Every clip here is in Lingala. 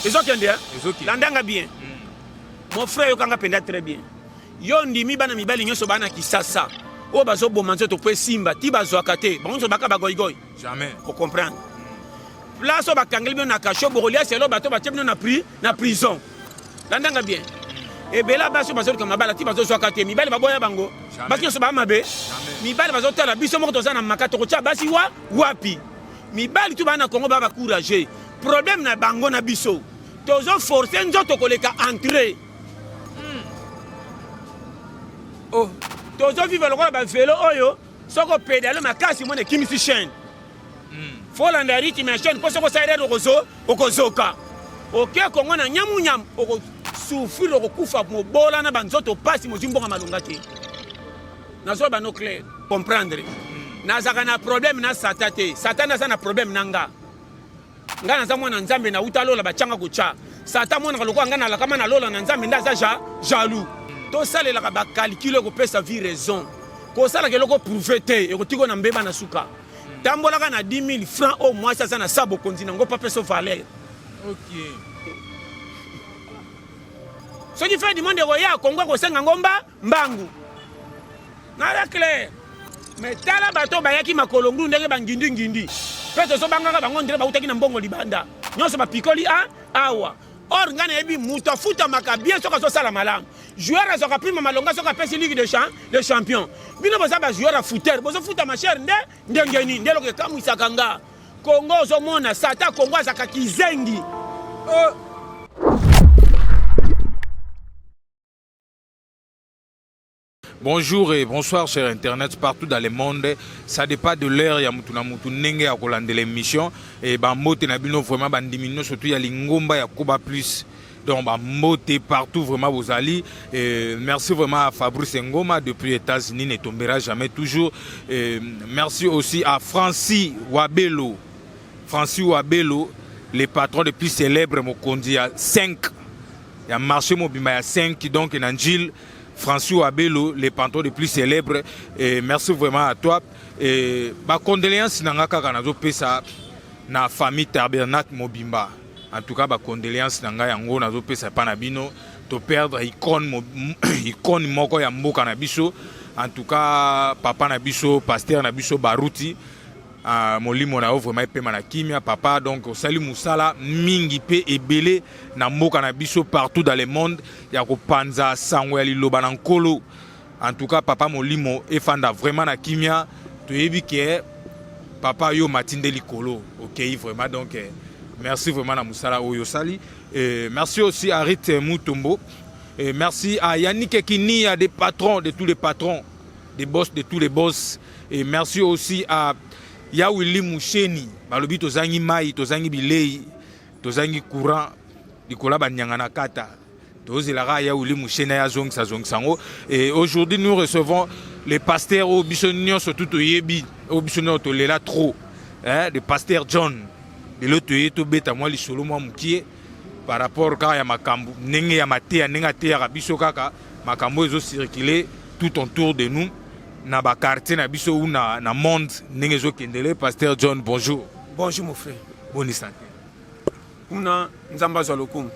Ils ont qu'un Landanga bien. Mon frère Yokanga penda très bien. Yondi mi bana mibali nyoso bana kisasa. O bazo bomanzo to pe simba, ti bazo akate. Bonzo baka bagoigoy. Jamais. Faut comprendre. Place au bakangeli bien na kacho borolia c'est lo bato ba tchebno na prison. Landanga bien. Et bela baso bazo comme bala ti bazo akate mibali baboya bango. Baki nyoso ba mabe. Mibali bazo tala biso moko to zana makato ko cha basi wapi. Mibali tu bana Congo ba courager. Problème na bango na biso. Tozo forcer nzoto koleka entrer. Oh, tozo vivre le roi ba vélo oyo, soko pédale makasi mone kimisi chaîne. Faut l'andari qui chaîne pour soko saire okozoka. OK Congo na nyamu oko souffrir okufa mo bola na banzoto pasi mo zimbonga malunga te. Nazo ba no clair, comprendre. Nazaka na problème na satate, satana za na problème nanga. Ngana za mwana nzambe na utalola ba changa kucha. Satan mwana kaloko ngana la kama na lola na nzambe ndaza jaloux. To sale la ba calculer ko pesa vie raison. Ko sala ke loko prouver te e ko tiko na mbeba na suka. Tambola na 10 000 francs au mois ça na sabo kontina ngo pa pesa valeur. OK. Ce qui fait du monde roya Congo ko senga ngomba mbangu. Na la clair. Mais tala bato bayaki makolongu ndenge bangindi. Peto so bangaka bango ndire ba utaki na mbongo libanda. Nyoso ba pikoli awa. Or ngana ebi muta futa makabie soka so sala malamu. Joueur azoka prima malonga soka pesi ligue de champion. Bino boza ba joueur a footer, bozo futa ma chère ndengeni ndelo ke kamu isakanga. Congo zo mona sata Congo azaka kizengi. Bonjour et bonsoir chers Internet partout dans le monde. Ça dépend de l'heure ya mutu na mutu nenge ya kolande l'émission et ba mote na bino vraiment ba ndimino surtout ya lingomba ya Koba Plus. Donc ba mote partout vraiment vous allez. Merci vraiment à Fabrice Ngoma depuis les États-Unis ne tombera jamais toujours. Merci aussi à Francis Wabelo. Francis Wabelo, le patron le plus célèbre Mokondi à 5. Il y a marché mobima à 5 donc Nanjil. François Abelo, les pantons les plus célèbres. Et merci vraiment à toi. Et ma condoléance nangaka kanazo pesa na famille Tabernacle Mobimba. En tout cas, ma condoléance nanga yango nazo pesa panabino to perdre icône moko ya mboka na biso. En tout cas, papa na biso, pasteur na biso Baruti. Molimo na vraiment pema na kimia papa donc sali musala mingi pe ebele na mboka na biso partout dans le monde ya ko panza sango ya liloba na nkolo. En tout cas papa molimo efanda vraiment na kimia to yebi ke papa yo matinde likolo. OK vraiment donc merci vraiment na musala oyo sali et merci aussi à Rit Mutombo et merci à Yannick Kini à des patrons de tous les patrons des boss de tous les boss et merci aussi à ya Willy Moucheni balobi tozangi mai tozangi bilei tozangi courant likola banyanga na kata tozelaka ya Willy Moucheni ya zongisa zongisango et aujourd'hui nous recevons les pasteurs au bisonio surtout toyebi au bisonio tolela trop hein le pasteur John de l'autre to beta moi lisolo moi mukie par rapport ka ya makambu nenge ya matea nenga te ya biso kaka makambo ezo circuler tout autour de nous. Na ba quartier na biso ou na monde nengezo kendele pasteur John bonjour. Bonjour mon frère. Bonne santé. Kuna nzamba zo lokumu.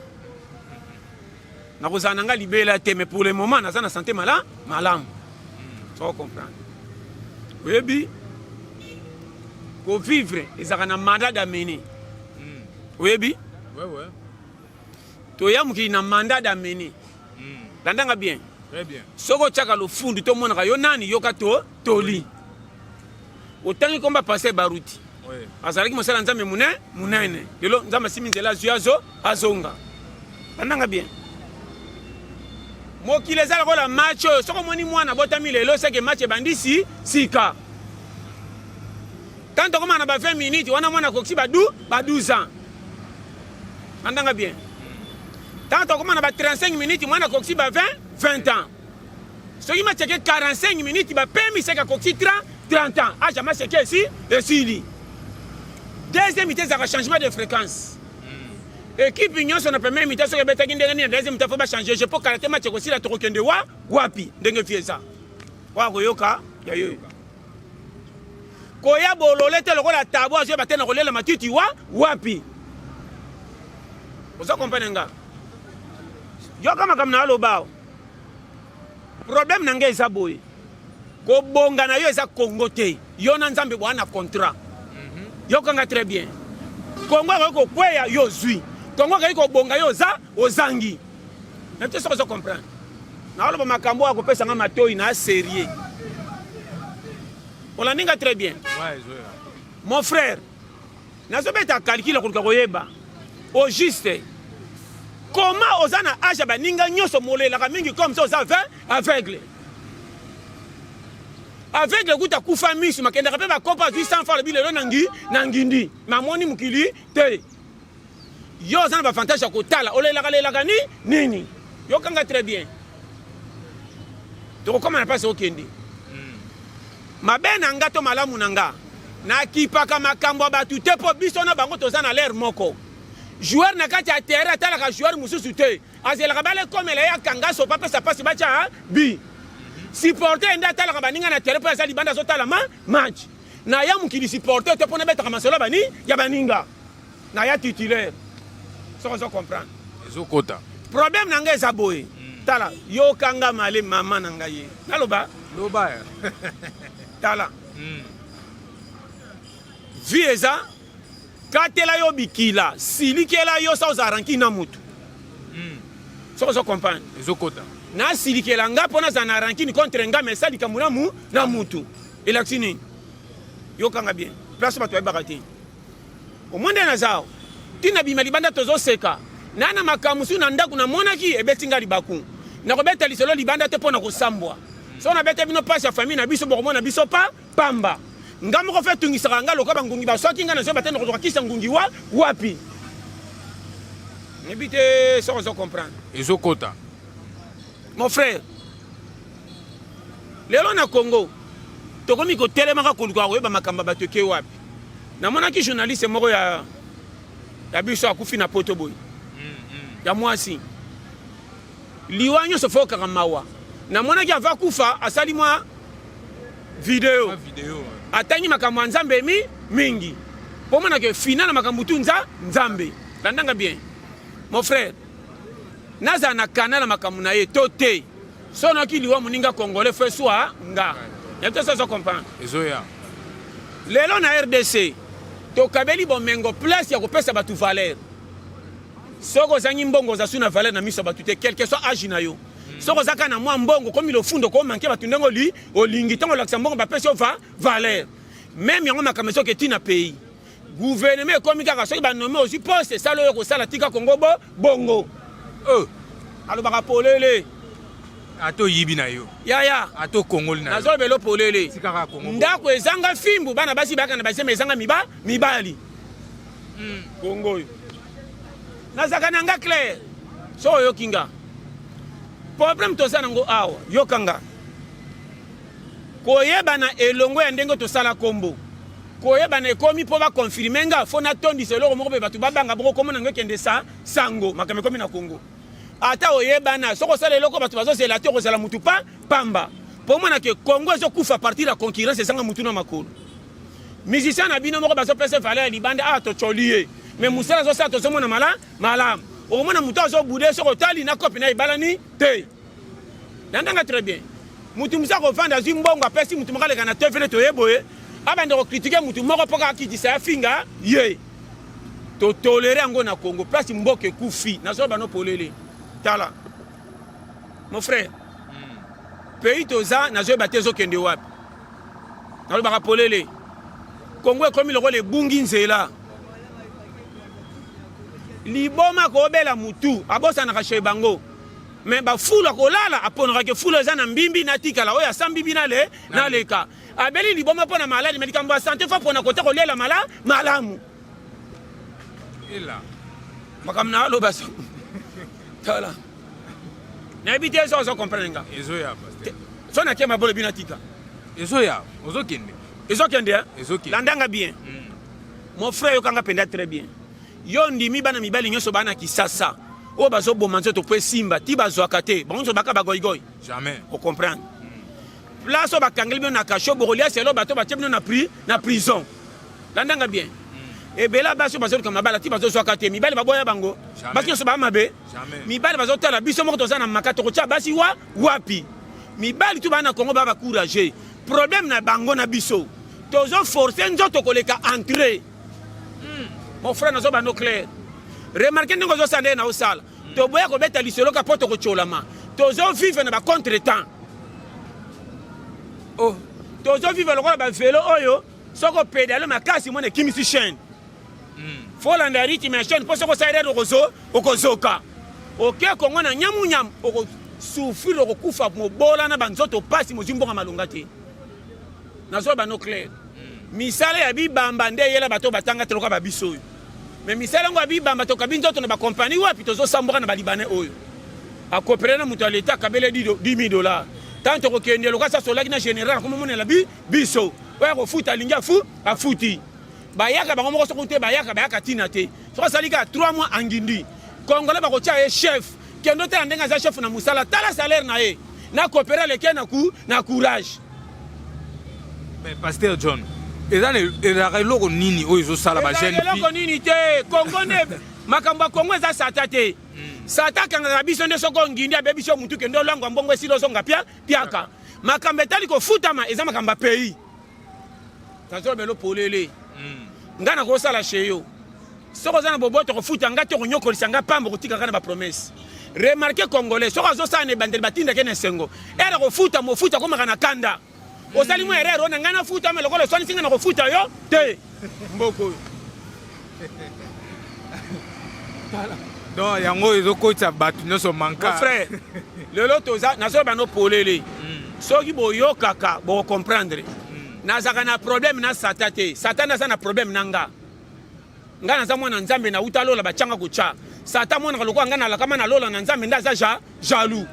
Na kozana nga libela te mais pour le moment na sana santé malam. Tu comprends. Oui pour vivre ezaka na mandat d'amener. Oui ouais. To yamuki na mandat d'amener. Landanga bien. Très bien. Soko tchaka lo fundu to monaka yo nani yoka toli. Otangi komba passer Baruti. Oui. Azalaki mosala nzambe munene. Lelo nzambe siminzela zuyazo azonga. Bandanga bien. Mokile ezala ko la match soko moni mwana botami lelo c'est que match bandisi sika. Quand on commence à 20 minutes, on a mwana koksi ba 12 ans. Bandanga bien. Quand on commence à 35 minutes, mwana koksi ba 20 ans. Ce qui m'a checké 45 minutes, il m'a permis c'est que 30 ans. Ah, jamais c'est que ici, ici. Deuxième vitesse, ça va changement de fréquence. Équipe Union, on a première vitesse, on a deuxième vitesse, il faut changer. Je peux caractériser match aussi la Torokende wapi, dengue fiesa. Wa goyoka, yayo. Koya bolole te lokola tabo azo batena kolela matiti wapi. oza comprendre nga yoka makambo na aloba problème na ngai eza boye kobonga na yo eza Congo te yo na nzambe bwana contrat yokanga très bien Congo akoki kokweya yo zwi Congo akoki kobonga yo ozangi na te soko ozo comprendre na oloba makambo akopesanga matoi na sérieux olaninga très bien mon frère nazobeta calcul koluka koyeba au juste comment oza na age baninga nyonso molelaka mingi comme ça oza aveugle aveugle kuta kufa misu makendaka mpe bakopa 800 fois lobi lelo na ngindi mamoni mokili te yo oza na bavantage ya kotala olelaka nini yokanga très bien tokokoma na mpasi okende mabe na nga to malamu na nga nakipaka makambo ya bato te mpo biso na bango toza na lere moko joueur na kati ya terre atalaka joueur mosusu te azelaka balekomela ye akanga sopa apesa mpasi batya bi supporter nde atalaka baninga na terre mpo aza libanda azotala match na ya mokili supporter te mpo nabetaka masolo ya baninga na ya titulaire soko ozo comprendre ezokota problème na ngai eza boye tala yokanga male mama na ngai ye naloba loba tala vie eza katela yo bikila silikela yo sa ozaranki na mutu soko ozo comprendre ezokota na silikela nga mpo naza na rankini contre nga mesa likambo na mutu elakisi nini yokanga bien place bato bayebaka te omoi nde nazao ntina bima libanda tozoseka nana makambo su na ndako namonaki ebeti nga libaku nakobeta lisolo libanda te mpo na kosambwa so nabeta bino mpasi ya famille na biso bokomona biso pamba nga moko fe tungisaka nga lokola bangungi baswaki nga nazoyeba te nakozwaka kisa ngungi wapi nebi te soko ozo comprendre ezokota mon frère lelo na Congo tokomi kotelemaka koluka koyeba makambo bato eke wapi namonaki journaliste moko ya biso akufi na poto boye ya mwasi liwa nyonso fo okaka mawa namonaki ava kufa asali mwa video atangi makambo ya nzambe mingi mpo monake fina na makambo tu nzambe landanga bien mon frère naza na kana na makambo na ye to te sonoki liwa moninga congolais fe swa nga yete sozo comprendre ezoya lelo na RDC tokabeli bomengo place ya kopesa batu valeur soko zangi mbongo oza su na valeur na miso batu te quelque soit âge na yo soko zaka na mwa mbongo komi lofundo ko manke batu ndengo olingi tango lakisa mbongo bapesi yo valeur même yango makambo soki etina pays gouvernement ekomi kaka soki banome aussi poste esala oyo kosala tika Congo bongo alobaka polele ato yibi na yo yaya ato kongoli na yo nazolobela polele sikaka Congo ndako ezanga fimbu bana basi baka na basema ezanga mibali Congo oyo nazaka na nga clair so oyoki nga problème toza nango awa yokanga koyebana elongo ya ndenge tosala kombo koyebana ekomi mpo bakonfirme nga fo natondisa eloko moko mpe bato babanga boko komona ngo ekende sango makambo ekomi na Congo ata oyebana soko osala eloko bato bazozela te okozala mutu pamba mpo monake Congo ezokufa partir ya concurrence ezanga mutu na makolo musicien na bino moko bazopesa valeur ya libanda awa tocoli ye mais mosala azosala tozomona malamu okomona mutu azobude soko otali na kope na ebalani te landanga très bien mutu mosu akovanda azwi mbongo apesi mutu moko aleka na tevele toyeboye abande kokritike mutu moko mpo kaka kitisa ya finga ye totolere yango na Congo place mboka ekufi nazoloba no polele tala mon frère pays toza nazoyeba te ezokende wapi nalobaka polele Congo ekomi lokola ebungi nzela liboma kobela mutu abosanaka chez bango mais bafulu akolala aponaka fulu eza na mbimbi natikala oyo asa mbimbi naleka abeli liboma mpo na maladi me likambo ya sante fo mpona kota kolela malamu makambo na aloba tala nayebi te so ozo comprendre nga so nakie mabolo bino atika ezokende landanga bien mon frère yokanga mpenza très bien yo ndimi bana mibali nyonso bana kisasa oyo bazoboma nzoto mpo esimba ti bazwaka te bango nyonso baka bagoyigoyi jamais ocomprendre place oyo bakangeli bino na kasho bokolia selo bato batie bino na prison landanga bien ebela basi bazoka mabala ti bazozwaka te mibali baboya bango basi nyonso baa mabe mibali bazotala biso moko toza na maka tokotya basi wapi mibali tu baa na kongo baa bacourage problème na bango na biso tozoforce nzoto koleka entré mon frère nazoba no clair remarke ndenge ozosala nde na osala toboya kobeta lisolo ka po tokotyolama tozovivre na bacontretemps tozovivre lokola bavelo oyo soko opedale makasi mwana ekimisi chaîne folanda rythme ya chaîne mpo soko osalira okozoka oke kongo na nyamunyamu okosouffrir okokufa mobola na banzoto pasi mozwi mbongo malonga te nazoba no clair misala ya bibamba nde eyela bato batanga te lokola babiso oyo mais misala yango ya bibamba tokabi nzoto na bakompani wapi tozosamboka na balibane oyo akopere na moto ya leta akabele $10,000 tant tokokende lokola sa solaki na général akomomonela biso oyo akofuta alingi afuti bayaka bango moko soko te bayaka tina te soko asalika 3 mois angindi kongole bakotya ye chef kendo tela ndenge aza chef na mosala tala salaire na ye na kopere aleke na courage. Mais Pasteur John ezaka eloko nini oyo ezosala bajeune eloko nini te kongo nde makambo ya kongo eza sata te sata akangaka biso nde soko ngindi abe biso mutu kende olangwa mbongo esili ozonga piaka makambo etali kofutama eza makambo ya pays tazobelo polele nga na kosala chez yo soko oza na boboto kofuta nga te konyokolisa nga pamba kotikaka na bapromese remarke congolais soko azosala na ebandeli batindake na esengo ere kofuta mofuta komaka na kanda osali mwa erreur ona nga nafuta me lokola oswanisi nga na kofuta yo te mboko oyo donc yango ezokotisa bato nyonso manka frère lelo toza nazoyeba no polele soki boyokaka bokomprendre nazaka na problème na sata te satan aza na problème na nga naza mwana nzambe na uta lola batianga kotya satan mwanaka lokola nga nalakama na lola na nzambe nde aza jaloux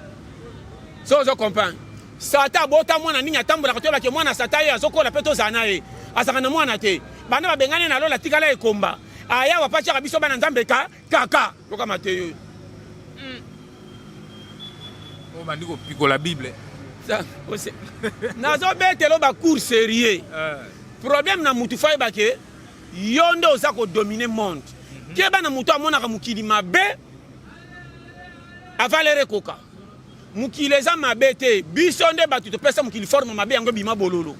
so ozokomprendre satan abota mwana nini atambolaka toyebake mwana satan ye azokola mpe tozala na ye azaka na mwana te banda babengani na lola tikala ekomba ayawa patiaka biso bana nzambe kaka lokama te yoyo obandi kopikola bible nazobetelo bacour sérieux problème na mutu fayebake yo nde oza kodomine monde keba na mutu amonaka mokili mabe avalere ekoka mokili eza mabe te biso nde bato topesa mokili forme mabe yango ebima bololo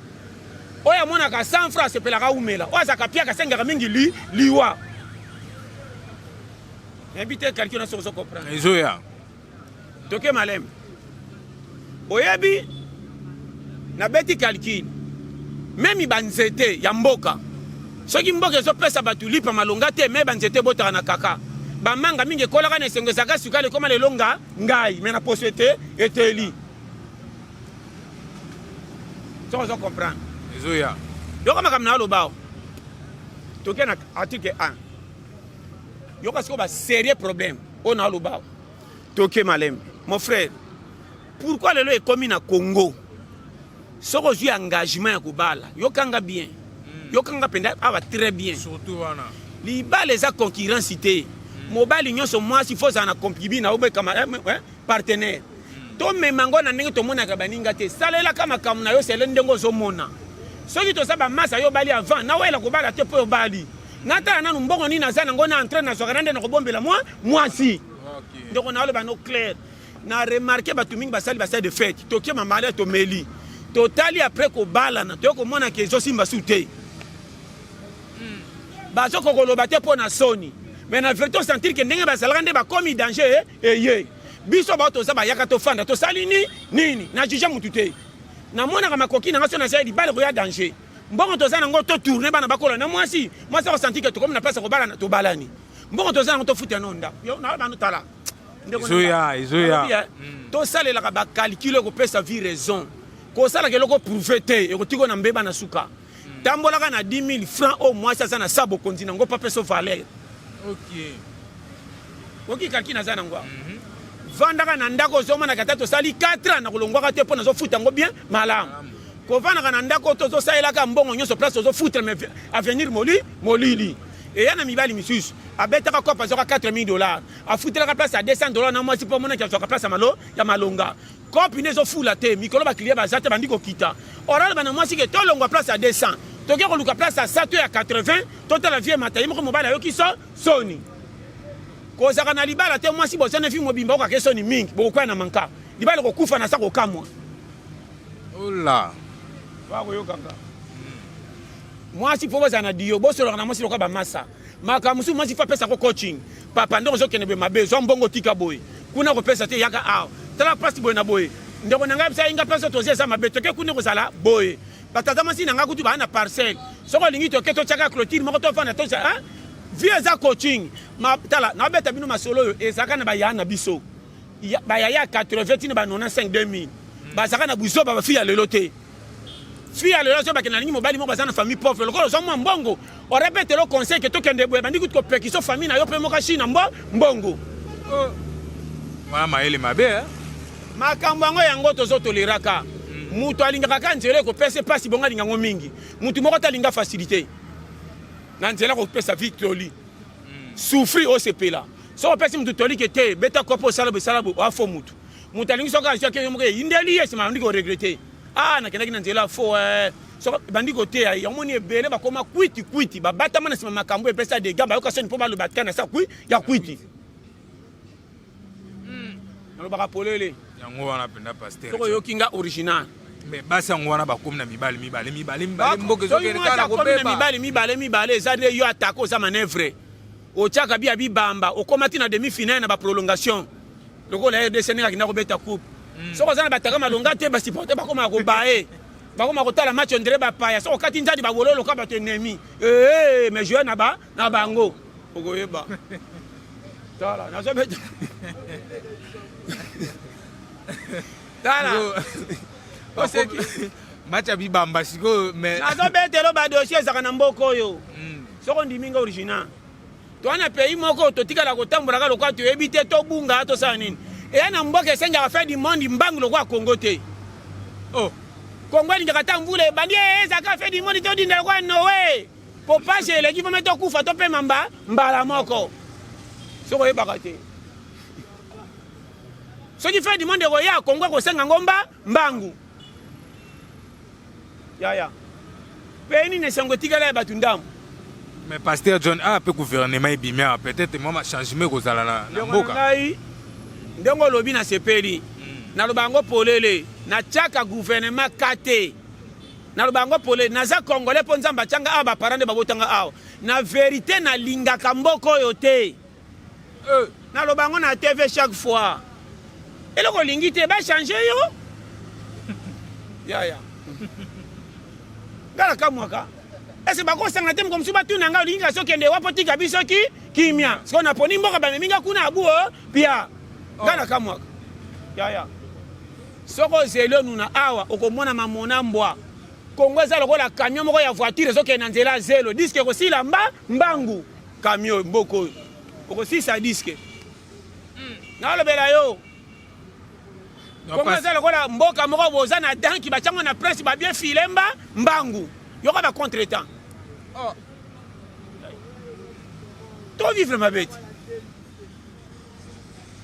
oyo amonaka 100 francs asepelaka umela oyo azaka piaka asengaka mingi liwa yebi te calcul na soko ozokomprendre ezoya toke maleme oyebi nabeti calcul memi banzete ya mboka soki mboka ezopesa bato lipa malonga te me banzete ebotaka na kaka bamanga mingi ekolaka na esengo ezaka sukali ekoma lelo ngai me na poso eteli soko ozokomprendre ezoya yoka makambo na alobao toke na article 1 yoka siko basérieux problème oyo na alobao toke maleme mon frère pourquoi lelo ekomi na Congo soko ozwi engagement ya kobala yokanga bien yokanga mpenza awa très bien surtout wana libala eza concurrence te mobali nyonso mwasi fo ozala na concubine obekama partenaire tomema ngo na ndenge tomonaka baninga te salelaka makambo na yo sele ndenge ozomona soki toza bamasa yo obali avant nawela kobala te mpo yobali natala nanu mbongo nini aza nango na entraine nazwaka na nde na kobombela mwasi ndeko na oloba no clair na remarke bato mingi basali de fête tokie mamale tomeli totali après kobalana toyo komona ke ezosimba su te bazokokoloba te mpo na soni mais na vérité osentir ke ndenge bazalaka nde bakomi danger eye biso bao toza bayaka tofanda tosali nini na juge mutu te namonaka makoki nanga so nazali libala koya danger mbongo toza nango totourne bana bakola na mwasi akosentir ke tokomi na place kobalana tobalani mbongo toza nango tofuta nonda yo na bano tala ezoya tosalelaka bacalcule ekopesa vie raison kosalaka eloko prouve te ekotiko na mbeba na suka tambolaka na 10 000 francs au mwasi aza na sa bokonzi nango pa peso valeur oki kalki naza nango vandaka na ndako ozomona kata tosali 4 ans na kolongwaka te mpo nazofuta yango bien malamu kovandaka na ndako tozosalelaka mbongo nyonso place ozofutra mais avenir molili eya na mibali misusu abetaka kopa azoka $4,000 afutelaka place ya $200 na mwasi mpo monaki azwaka place ya malonga kopi ne ezofula te mikolo bakliye baza te bandi kokita orale bana mwasi ke tolongwa place ya 200 toke koluka place à 100 à 80 total la vie matayi moko mobala yo ki so soni kozaka na libala te mwasi bozana fi mobimba ko ke soni mingi bokwa na manka libala ko kufa na sa ko kamwa ola wa ko yokanga mwasi fo bozana dio bosolo na mwasi loka ba masa makamusu mwasi fa pesa ko coaching papa ndo zo kene be mabe zo mbongo tika boy kuna ko pesa te yaka aw tala pasi boy na boy ndeko nanga bisa inga pesa to zesa mabe toke kuna ko sala boy batata masi nanga kutu ba na parcelle soko lingi to keto chaka clôture moko to fana to sa hein vie za coaching ma tala na beta bino masolo yo ezaka na ba ya na biso ba ya 80 ni ba 95 2000 ba zaka na buzo ba fi ya lelo te fi ya lelo so ba kenani mobali mo ba za na famille pauvre lokolo so mo mbongo on répète le conseil que to kende boy bandi kutu ko pekiso famille na yo pe mo ka shina mbongo mama ele mabe hein makambo yango yango tozo toleraka mutu alingaka ka nzela ko pesa pasi bonga lingango mingi mutu moko talinga facilité na nzela ko pesa victoli souffrir au sepela so pesa mutu toli ke te beta kopo sala wa fo mutu mutu alingi soka asia ke moke indeli yes ma ndiko regretter na kenaki na nzela fo so bandi ko te ya moni ebele ba koma kwiti ba bata mana sima makambo e pesa de gamba yo kasoni po ba lo batkana sa ya kwiti na lo baka polele yango wana penda pasteur soko yo kinga original mais basi yango wana bakomi na mibale mboke ezokende kala kobeba mibale eza nde yo atako oza manevre otyaka bia bibamba okomati na demi-finale na baprolongation lokola RDC ndenge akenda kobeta coupe soko oza na bataka malonga te basiporte bakoma kobaye bakoma kotala match ondire bapaya soko okati nzadi babololoka bato ennemi mais joueur na bango okoyeba tala nazobeta tala macha bibamba siko mais nazobetelo badossier ezaka na mboka oyo soko ndiminga original toana pays moko totikala kotambolaka lokwa toyebi te tobunga tosala nini eya na mboka esengaka fin du monde mbangu lokwa kongo te kongo elingaka ta mvula ebandi ezaka fin du monde todinda lokwa nowe po pasi eleki pome tokufa topema mbala moko soko oyebaka te soki fin du monde ekoya kongo ekosenga ngo mbangu yaya pe nini esengo etikala ya bato ndamu mais pasteur John peut gouvernement ebimia peut-être moma changement kozala na mboka ngai ndenge olobi na sepeli naloba yango polele natiaka gouvernement kate naloba yango polele naza congolais mpo nzambe atianga awa baparent nde babotanga awa na verité nalingaka mboka oyo te naloba yango na tv chaque fois eloko olingi te bachange yo yaya ngala kamwaka ese bakosanga te mokomosu batuna ngai olingi kasi okende wapo tika biso kimia siko naponi mboka bameminga kuna abuo pia ngala kamwaka yaya soko ozeli onuna awa okomona mamona mbwa kongo eza lokola camion moko ya voiture ezokende na nzela zelo diske ekosila mbangu camion mboka oyo okosisa diske nalobela yo kongo eza lokola mboka moko boza na danki batiango na prince babie file mbangu yoka ba contre temps to vivre mabeti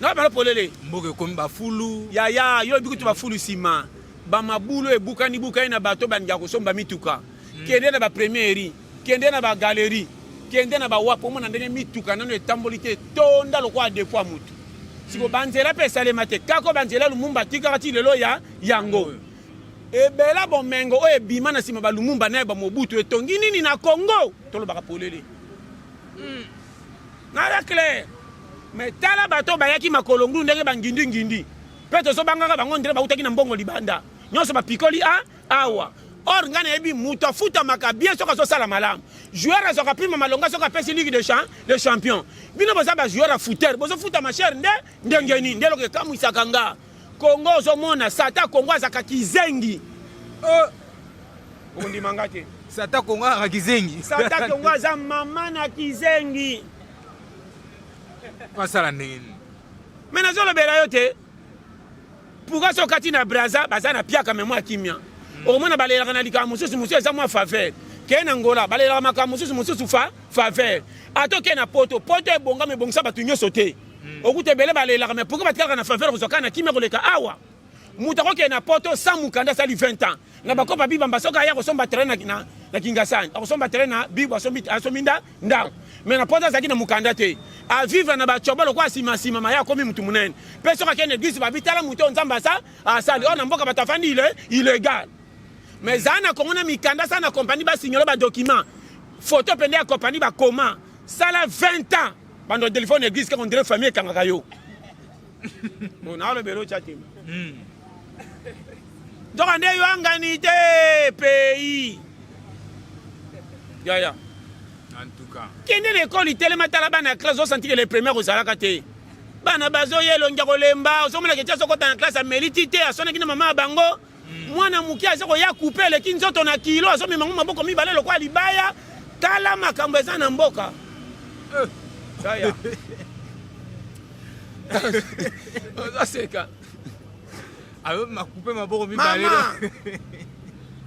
na balo polele mboka komi bafulu yaya yo bikutu bafulu sima bamabulu ebukani na bato bandia kosomba mituka kende na ba première kende na ba galerie kende na ba wapo mona ndenge mituka nano etamboli te tonda lokwa deux fois mutu siko banzela pe salema te kako banzela lumumba tikaka ti lelo yango ebela bomengo oyo ebima na nsima balumumba na ye bamobutu etongi nini na congo tolobaka polele nala clair mais tala bato bayaki makolo ngulu ndenge bangindi mpe tozobangaka bango ndenge bautaki na mbongo libanda nyonso bapikoli awa or ngai nayebi mutu afutamaka bien soki azosala malamu joueur azwaka prime malonga soki apesi ligue de champion bino boza bajoueur ya footer bozofutama chere ndengeni nde eloko ekamwisaka nga kongo ozomona sata kongo azaka kizengi okondimanga te sata kongo azaka kizengi sata kongo aza mama na kizengi basala ndenge me nazolobela yo te pourka so okati na braza baza na piaka memo ya kimia okomona balelaka na likambo mosusu eza mwa faveur kee na ngola balelaka makambo mosusu faveur ata okee na poto ebongama ebongisa bato nyonso te okuta ebele balelaka me pourka batikalaka na faveur kozwaka na kimia koleka awa mutu akokee na poto sa mukanda asali 20 ans na bakopa biba mbasoka ya kosomba terrain na Kingasani akosomba terrain na bibo asominda ndako mais na pota zaki na mukanda te a vivre na bachoba lokwa sima maya komi mutu munene pe soka kene église babitala mutu nzamba sa asali on mboka batafandi illégal mais zana kongona mikanda sana compagnie ba signer ba document photo pende ya compagnie ba comment ça la 20 ans bando téléphone église qu'on dirait famille kangaka yo on a le belo chatim donc ande yo anganité pays ya en tout cas kende l'école telema tala bana classe au sentir les premières aux alakate bana bazo yelo ngako lemba osomona ke tso kota na classe a mérité a sona kina mama bango mwana mukia zako ya couper le kinzoto na kilo asomi mangu maboko mibale lokwa libaya tala makambo eza na mboka ya osaseka ayo makupe maboko mibale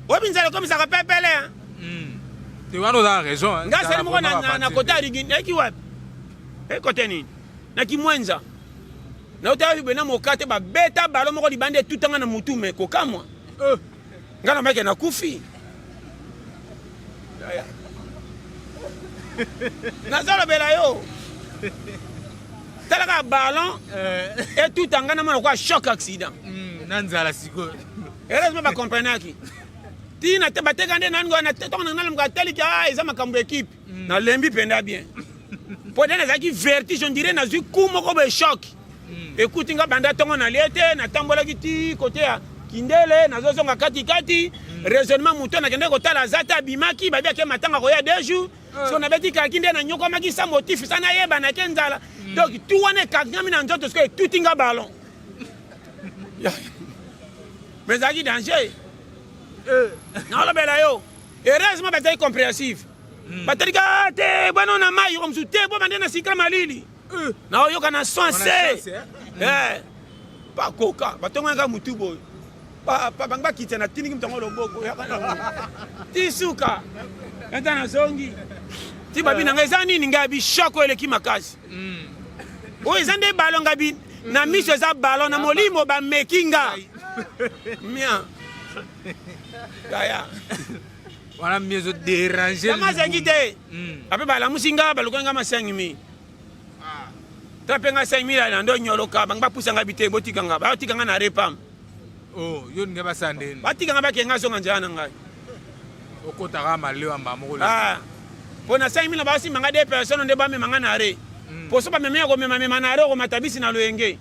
obinzala comme ça rappeler tu as raison nga sali moko na kota rigini eki wapi ekote nini na kimwenza na utayi bena mokate ba beta balo moko libande tutanga na mutu me kokamwa nga na meke na kufi na zolo bela yo talaka ballon et tout en gana mona kwa choc accident nanzala siko heureusement ba comprendre ki tina te bateka nde nango na teto na ngala mkateli ka eza makambo équipe na lembi penda bien po dena zaki vertige on dirait na zu kumo ko be choc écoute nga banda tongo na liete na tambola kiti côté ya kindele na zozonga kati raisonnement muto na kende ko tala zata bimaki babia ke matanga ko ya 2 jours so na beti ka kinde na nyoko maki sa motif sana yeba na kenzala donc tout wane kagami na nzoto sko tout inga ballon mais zaki danger non la bela yo heureusement bataille compréhensif batali ka te bueno na mai comme sute bo bande na sikra malili na yo kana sonse pas coca batonga nga mutu boy pa bangba kitena tiningi mtongo loboko ya kana tisuka enta na zongi ti babi na ngeza nini ngabi shoko eleki makasi o ezande ballon ngabi na miso za ballon na molimo ba mekinga mia ya wana miezo déranger kama zengite ape bala musinga balukonga ma 5000 trapenga 5000 na ndo nyoloka bangba pusanga bite botikanga ba tikanga na repam yo nge basande batikanga bakenga zonga njana ngai okotaka malewa mbamoko pona 5000 ba si manga 2 personnes nde ba me manga na re poso ba me ko me mama na re ko matabisi na loyenge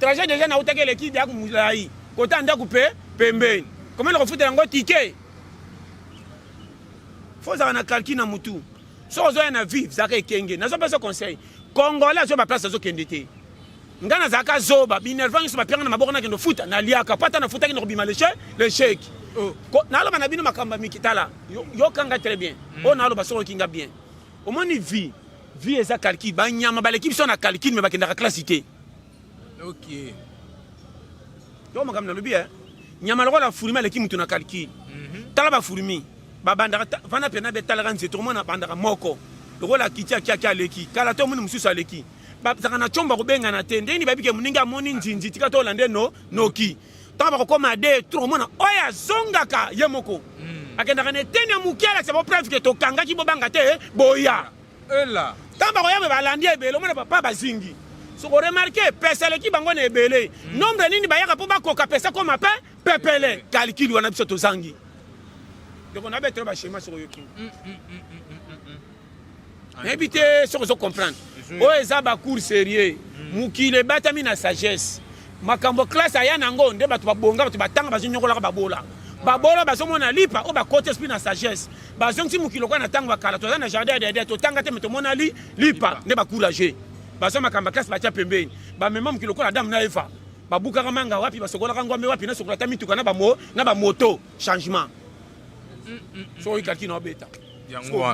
trajet déjà na utake le kidi akumulai kota nda couper pembeni comment le refuter ngo ticket faut ça na calcul na mutu so zo na vivre zaka ekenge na zo pas conseil congolais zo ba place zo kendete ngana zaka zoba binervant so ba pierre na maboko na kendo futa na liaka pata na futa kendo bima le chèque na lo bana bino makamba mikitala yo kanga très bien on na lo ba so kinga bien au moins ni vie eza calcul ba nyama ba l'équipe so na calcul mais ba kenda ka classité OK yo makamba na lobi nyama lo la furimi l'équipe mutu na calcul tala ba furimi babanda vana pena betala kanze to mona bandaka moko lokola kitia kia leki kala to muni mususu aleki bazaka na chomba kubenga na tende ni babike muninga moni njinji tika to lande noki taba ko koma de trop mona oya zongaka yemoko akenda kana tene mukiala c'est pour preuve que to kanga ki bobanga te boya ela taba ko yabe balandi ebele mona papa bazingi so ko remarquer pesa leki bango na ebele nombre nini bayaka po bakoka pesa koma pe pepele calcul wana biso to zangi. Donc on a besoin de schéma sur yoki. Évitez ce que vous comprenez. Oh ezaba cours sérieux. Mukile batami na sagesse. Makambo classe aya nango nde batu babonga batu batanga bazinyokola babola. Babola bazomona lipa o ba côté esprit na sagesse. Bazongi mukilo kwa na tango bakala to na jardin de to tanga te metomona lipa nde bacourager. Bazoma kamba classe batia pembeni. Ba même mukilo kwa na dame na efa. Babuka manga wapi basokola ngombe wapi na sokola tamituka na ba moto changement. So ikaki na beta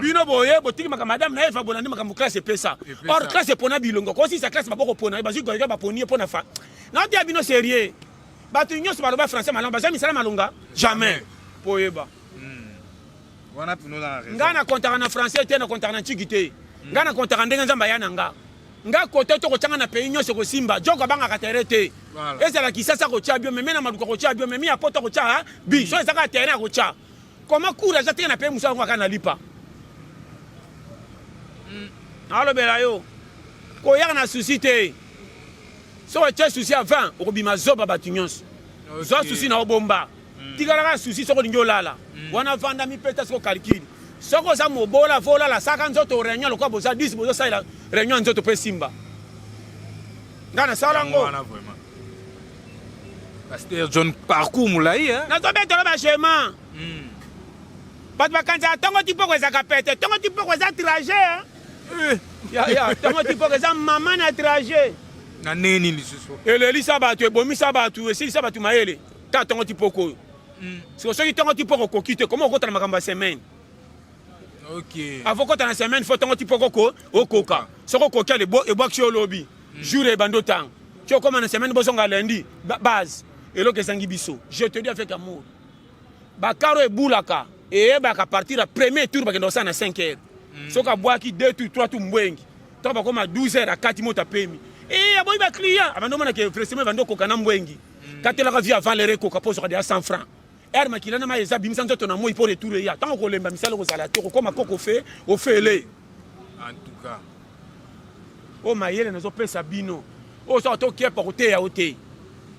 bino boye botiki maka madame na eva bonandi maka classe pesa or classe pona bilongo ko si sa classe maboko pona bazi ko ba poni pona fa na dia bino sérieux batu nyonso baloba français malanga bazami sala malonga jamais poyeba wana pino na raison ngana kontaka na français te na kontaka na ntikité ngana kontaka ndenga nzamba ya nanga nga kote to kochanga na pays nyonso ko simba joko banga katere te ezala kisasa ko cha bio memena maduka ko cha bio memi apoto ko cha bi so ezaka terrain ko cha comment courage ate na pays musa ko kana lipa alo bela yo ko ya na souci te so che souci avant ko bima zoba batunyons zo souci na obomba tigala ka souci so ko ndyo lala wana vanda mi peta so calcul soko za mobola vola la saka nzoto réunion lokwa boza 10 bozo sala réunion nzoto pe simba ngana sala ngo Pasteur John parcours mulai na to beto ba chemin bat bakanza tongo tipo ko za kapete tongo tipo ko za trajet ya tongo tipo ko za mama na trajet na neni lisusu eleli sabatu ebomi sabatu esi sabatu mayele ta tongo tipo ko so tongo tipo ko kokite comment okota na makamba semaine. Ok. Avant quand on a semaine, il faut que tu poko au coca. Ce qu'on coca les bois et bois qui au lobby. Jour et bando temps. Tu as comme une semaine, boson à lundi. Base. Et là que sangi biso. Je te dis avec amour. Bakaro et boulaka. Et baka partir à premier tour parce que dans ça na 5 heures. Ce qu'on boit qui 2 tours 3 tours mwengi. Toi pas comme à 12 heures à 4 mois ta payé. Et aboy ba client. Avant on a que fraîchement vendo coca na mwengi. Quand tu l'as vu avant les coca pour à 100 francs. Erma kilana ma eza bimisa nzoto na moi pour retourner ya tant ko lemba misala ko sala to ko makoko fait au fele en tout cas o mayele nazo pesa bino o so to ke pour te ya ote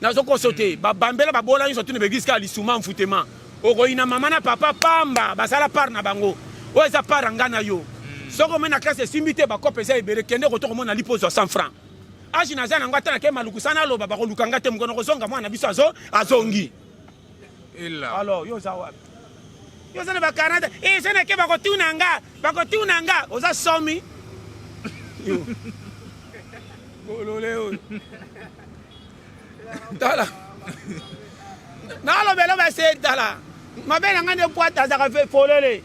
nazo ko sote ba bambela ba bola nso tune begiska lisuma mfutema o ko ina mama na papa pamba basala par na bango o eza par ngana yo soko mena classe simbite ba ko pesa ibere kende ko to ko mona lipozo 100 francs aji na zana ngata na ke maluku sana lo ba ko lukanga te mkono ko zonga mwana biso azongi. Alors, yo za wapi? Yo za na ba Canada. Ça na ke ba ko tunanga. Oza somi. Yo. Bolole yo. Dala. Na lo belo ba se dala. Mabe na ngane boîte za ka fe folele.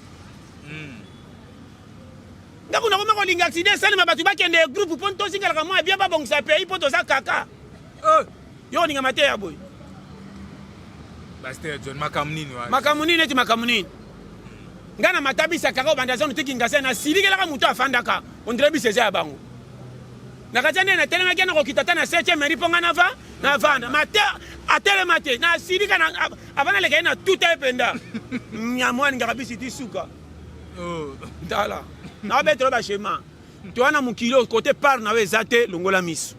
Ndako na ko linga accident sali mabatu ba kende groupe pour to singala ka moi bien ba bongisa pays pour to za kaka. Yo ninga mate ya boy. Pasteur John makamunini wa makamunini eti makamunini ngana matabisa kaka bandazano tikingasa na silikela ka muto afandaka ondre biseze ya bango nakatane na telema kena ko kitata na 7e meri ponga na vanda mate atele mate na silika na abana leka na tuta ependa nyamwani ngabisi tisuka dala na betro ba shema to wana mukilo côté par na wezate longola misu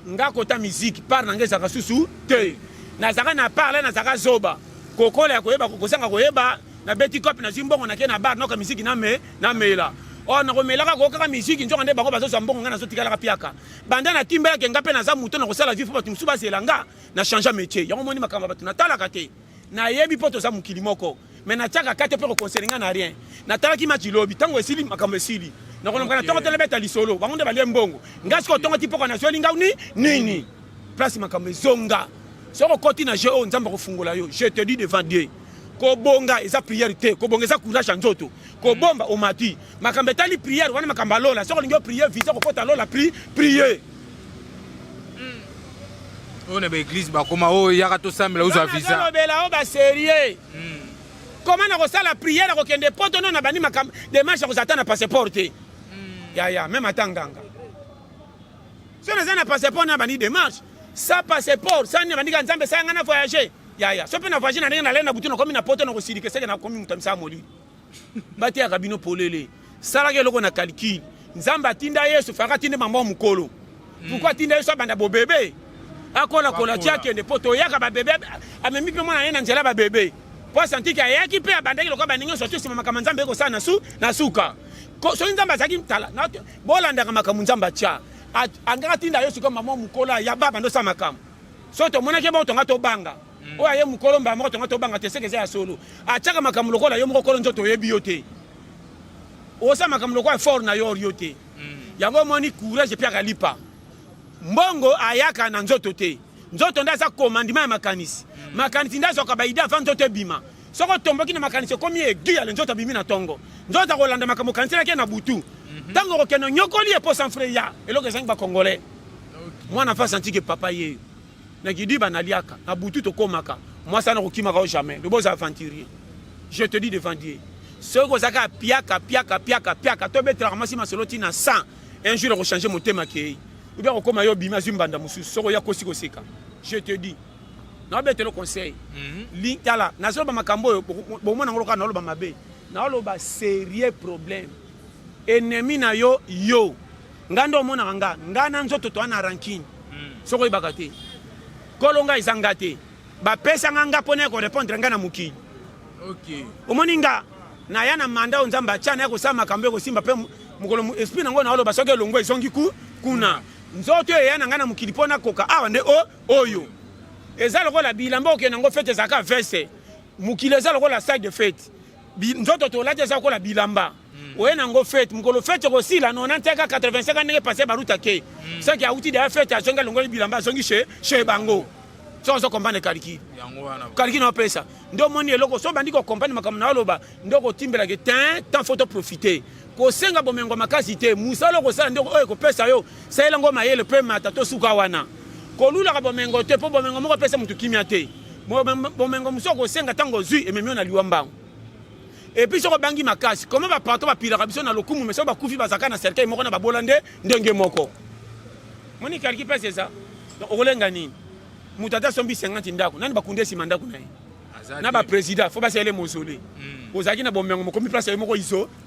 nga kota musique par na ngeza kasusu te nazaka na parle nazaka zoba kokola ya koyeba kokosanga koyeba na beti cop na zimbongo na ke na bar noka misiki na mela o na komelaka kokaka misiki nzoka nde bango bazoza mbongo nga nazo tikala piaka banda na timba yake ngape na za muto na kosala vifo batu musuba selanga na changer métier yango moni makamba batu na talaka te na yebi poto za mukili moko mais na tiaka kate pe ko conseiller na rien na talaki match lobi tango esili makambo esili na kolonga na tongo telebeta lisolo bango nde balie mbongo ngasi ko tongo tipoko na sweli ngauni nini place makambo zonga. Si on continue à jouer, on je te dis devant Dieu. Kobonga eza priorité, kobonga eza courage en nzoto. Kobomba o mati. Makambeta li prière, wana makamba lola. Si on lingo prière, visa ko kota lola prier. On est l'église ba koma o yaka to sambela uza visa. On bela o ba sérieux. Comment na ko sala prière ko kende poto non na bani makamba démarche ko zatana passeport. Ya même atanganga. Si on a passeport na bani démarche. Ça passeport, ça ne va pas dire que ça va voyager. Ya. So pe na voyager na ndenge na lena butu na komi na poto na ko sirike seke na komi mutamisa moli. Bati ya kabino polele. Sala ke loko na calcul. Nzamba tinda Yesu faka tinde mama mukolo. Pourquoi tinda Yesu banda bo bébé? Akola kola tia kende poto yaka ba bébé. Amemi pe mwana yena nzela ba bébé. Po santi ka yaki pe abandaki loko ba ningo sotu sima makamanzambe ko sana na suka. Ko so nzamba zaki mtala. Na bolanda kama kamunzamba tia. Angaka tinda Yesu comme maman mukola ya baba ndo sa makam so to mona ke ba to ngato banga o aye mukolo mba mo to ngato banga te seke ya solo achaka makam lokola yo mukolo nzoto yebi yote o sa makam lokola fort na yo yote yango moni courage pia kalipa mbongo ayaka na nzoto te nzoto nda za commandement ya makanisi makanisi nda zo ka baida fa nzoto bima soko tomboki na makanisi komi egi ya nzoto bimi na tongo nzoto ko landa makam kanisi na ke na butu tango ko keno nyokoli e po sans frère ya eloko ezangi ba congolais mwana fa senti que papa ye na kidi banaliaka na butu to komaka moi ça na ko kimaka jamais le beaux aventurier je te dis devant Dieu ce que zaka piaka to betra ramasi masoloti na 100 un jour changer motema ke ou bien okoma yo bima zimbanda mususu soko ya kosi koseka je te dis na bete le conseil li tala na zo ba makambo bo mona ngoloka na lo ba mabe na lo ba sérieux problème ennemi na yo ngando mona nga na nzoto to ana ranking soko ibakate kolonga izangate ba pesa nga pone ko répondre nga na mukili OK omoni nga na yana manda onzamba chana ko sama makambo ko simba pe mukolo esprit nango na lo ba soke longo izongi kuna nzoto yana nga na mukili pona koka awa nde oyo ezalo ko la bilamba okena ngo fete zaka veste mukili ezalo ko la side de fête nzoto to la tesa ko la bilamba oyena ngo fête mukolo fête ko sila no nanteka 85 ndenge passer baruta ke ça qui a outil de fête azonga longo bilamba azongi chez bango so comprendre kaliki yango wana kaliki na pesa ndo moni eloko so bandi ko comprendre makam na loba ndo ko timbela ke tant photo profiter ko senga bomengo makasi te musalo ko sala ndo ko pesa yo sayela ngo mayele pe mata to suka wana ko lula ka bomengo te po bomengo moko pesa mutu kimia te bomengo muso ko senga tango zui ememio na liwamba et puis soko bangi makasi comment ba parto ba pila biso na lokumu meso ba kufi bazaka na certain moko na ba bolande ndenge moko moni kaliki pesa ça okolenga nini mutata sombi 50 ndako nani bakunde si mandako na ye na ba président faut ba sele mausolée ozaki na bomengo moko mi place moko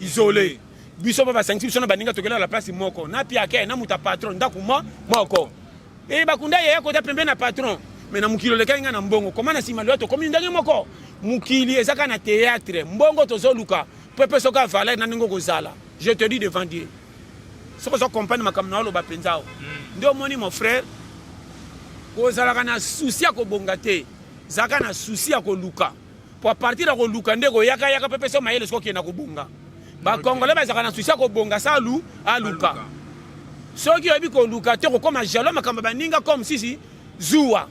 isolé biso ba 5 biso na baninga tokela la place moko na pia ke na muta patron ndako moko e bakunda ye ko ta pembe na patron mais na mukilo le kainga na mbongo comment na sima lwa to komi ndenge moko mukili ezaka na théâtre mbongo tozoluka pepe soka vala na ningo kozala je te dis devant Dieu soko so comprendre makam na lo ba penzao ndio moni mon frère kozala kana souci ko bongate zaka na souci ko luka pour partir ko luka ndeko yaka pepe so mayele soko kena ko bonga ba congolais ba zaka na souci ko bonga sa aluka soki obi ko luka te ko koma jalo makamba baninga comme si zuwa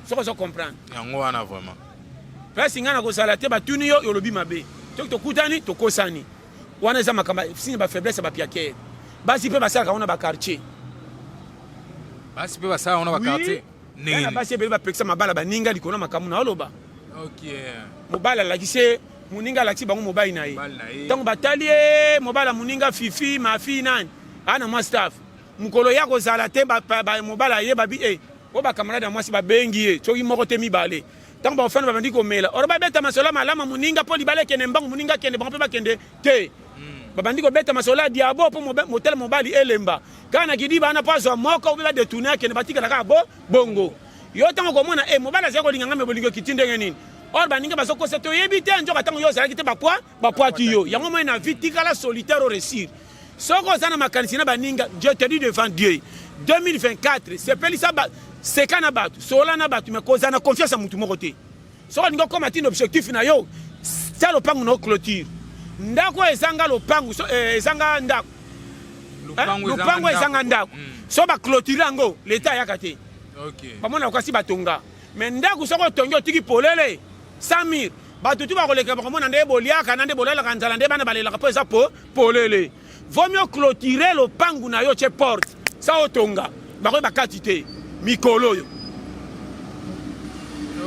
soko so comprendre yango wana vraiment place ngana ko sala te batuni yo lobi mabe to kutani to kosani wana za makamba signe ba faiblesse ba piaker basi pe basala kana ba quartier basi pe basala ona ba quartier nini basi pe ba peksa mabala baninga likona makamu na oloba OK mobala la kise muninga la tiba ngo mobile na ye tango batali mobala muninga fifi mafi nani ana mo staff mukolo yako sala te ba mobala ye babi o ba camarade mwasi ba bengi ye soki moko te mibale tango ba fana ba bandi ko mela ora ba beta masola malama muninga po libale kene mbangu muninga kene ba pe ba kende te ba bandi ko beta masola diabo po motel mobali elemba kana kidiba ana paso moko ubila de tourner kene batika ka bongo yo tango ko mona mobala zako linga ngame bolingo kitinde ngenini or baninga basoko seto yebite njoka tango yo zala kite ba poiti yo yango mo na vitika la solitaire au récit soko sana makanisi na baninga je te dis devant Dieu 2024 c'est pelisa c'est kana batu sola na batu me koza na confiance à mutu moko te so ningo comme atteindre objectif na yo ça le pangu no clôture ndako ezanga lo pangu ezanga ndako lupango ezanga ndako so ba clôture yango l'état yakate OK bamona kwasi batonga mais ndako soko tongo tiki polele 100 000 batu tu ba koleka bakomona nde boliaka nde bolala kanzala nde bana balela po eza polele vaut mieux clôturer le pangu na yo che porte ça otonga ba bakati te mikolo yo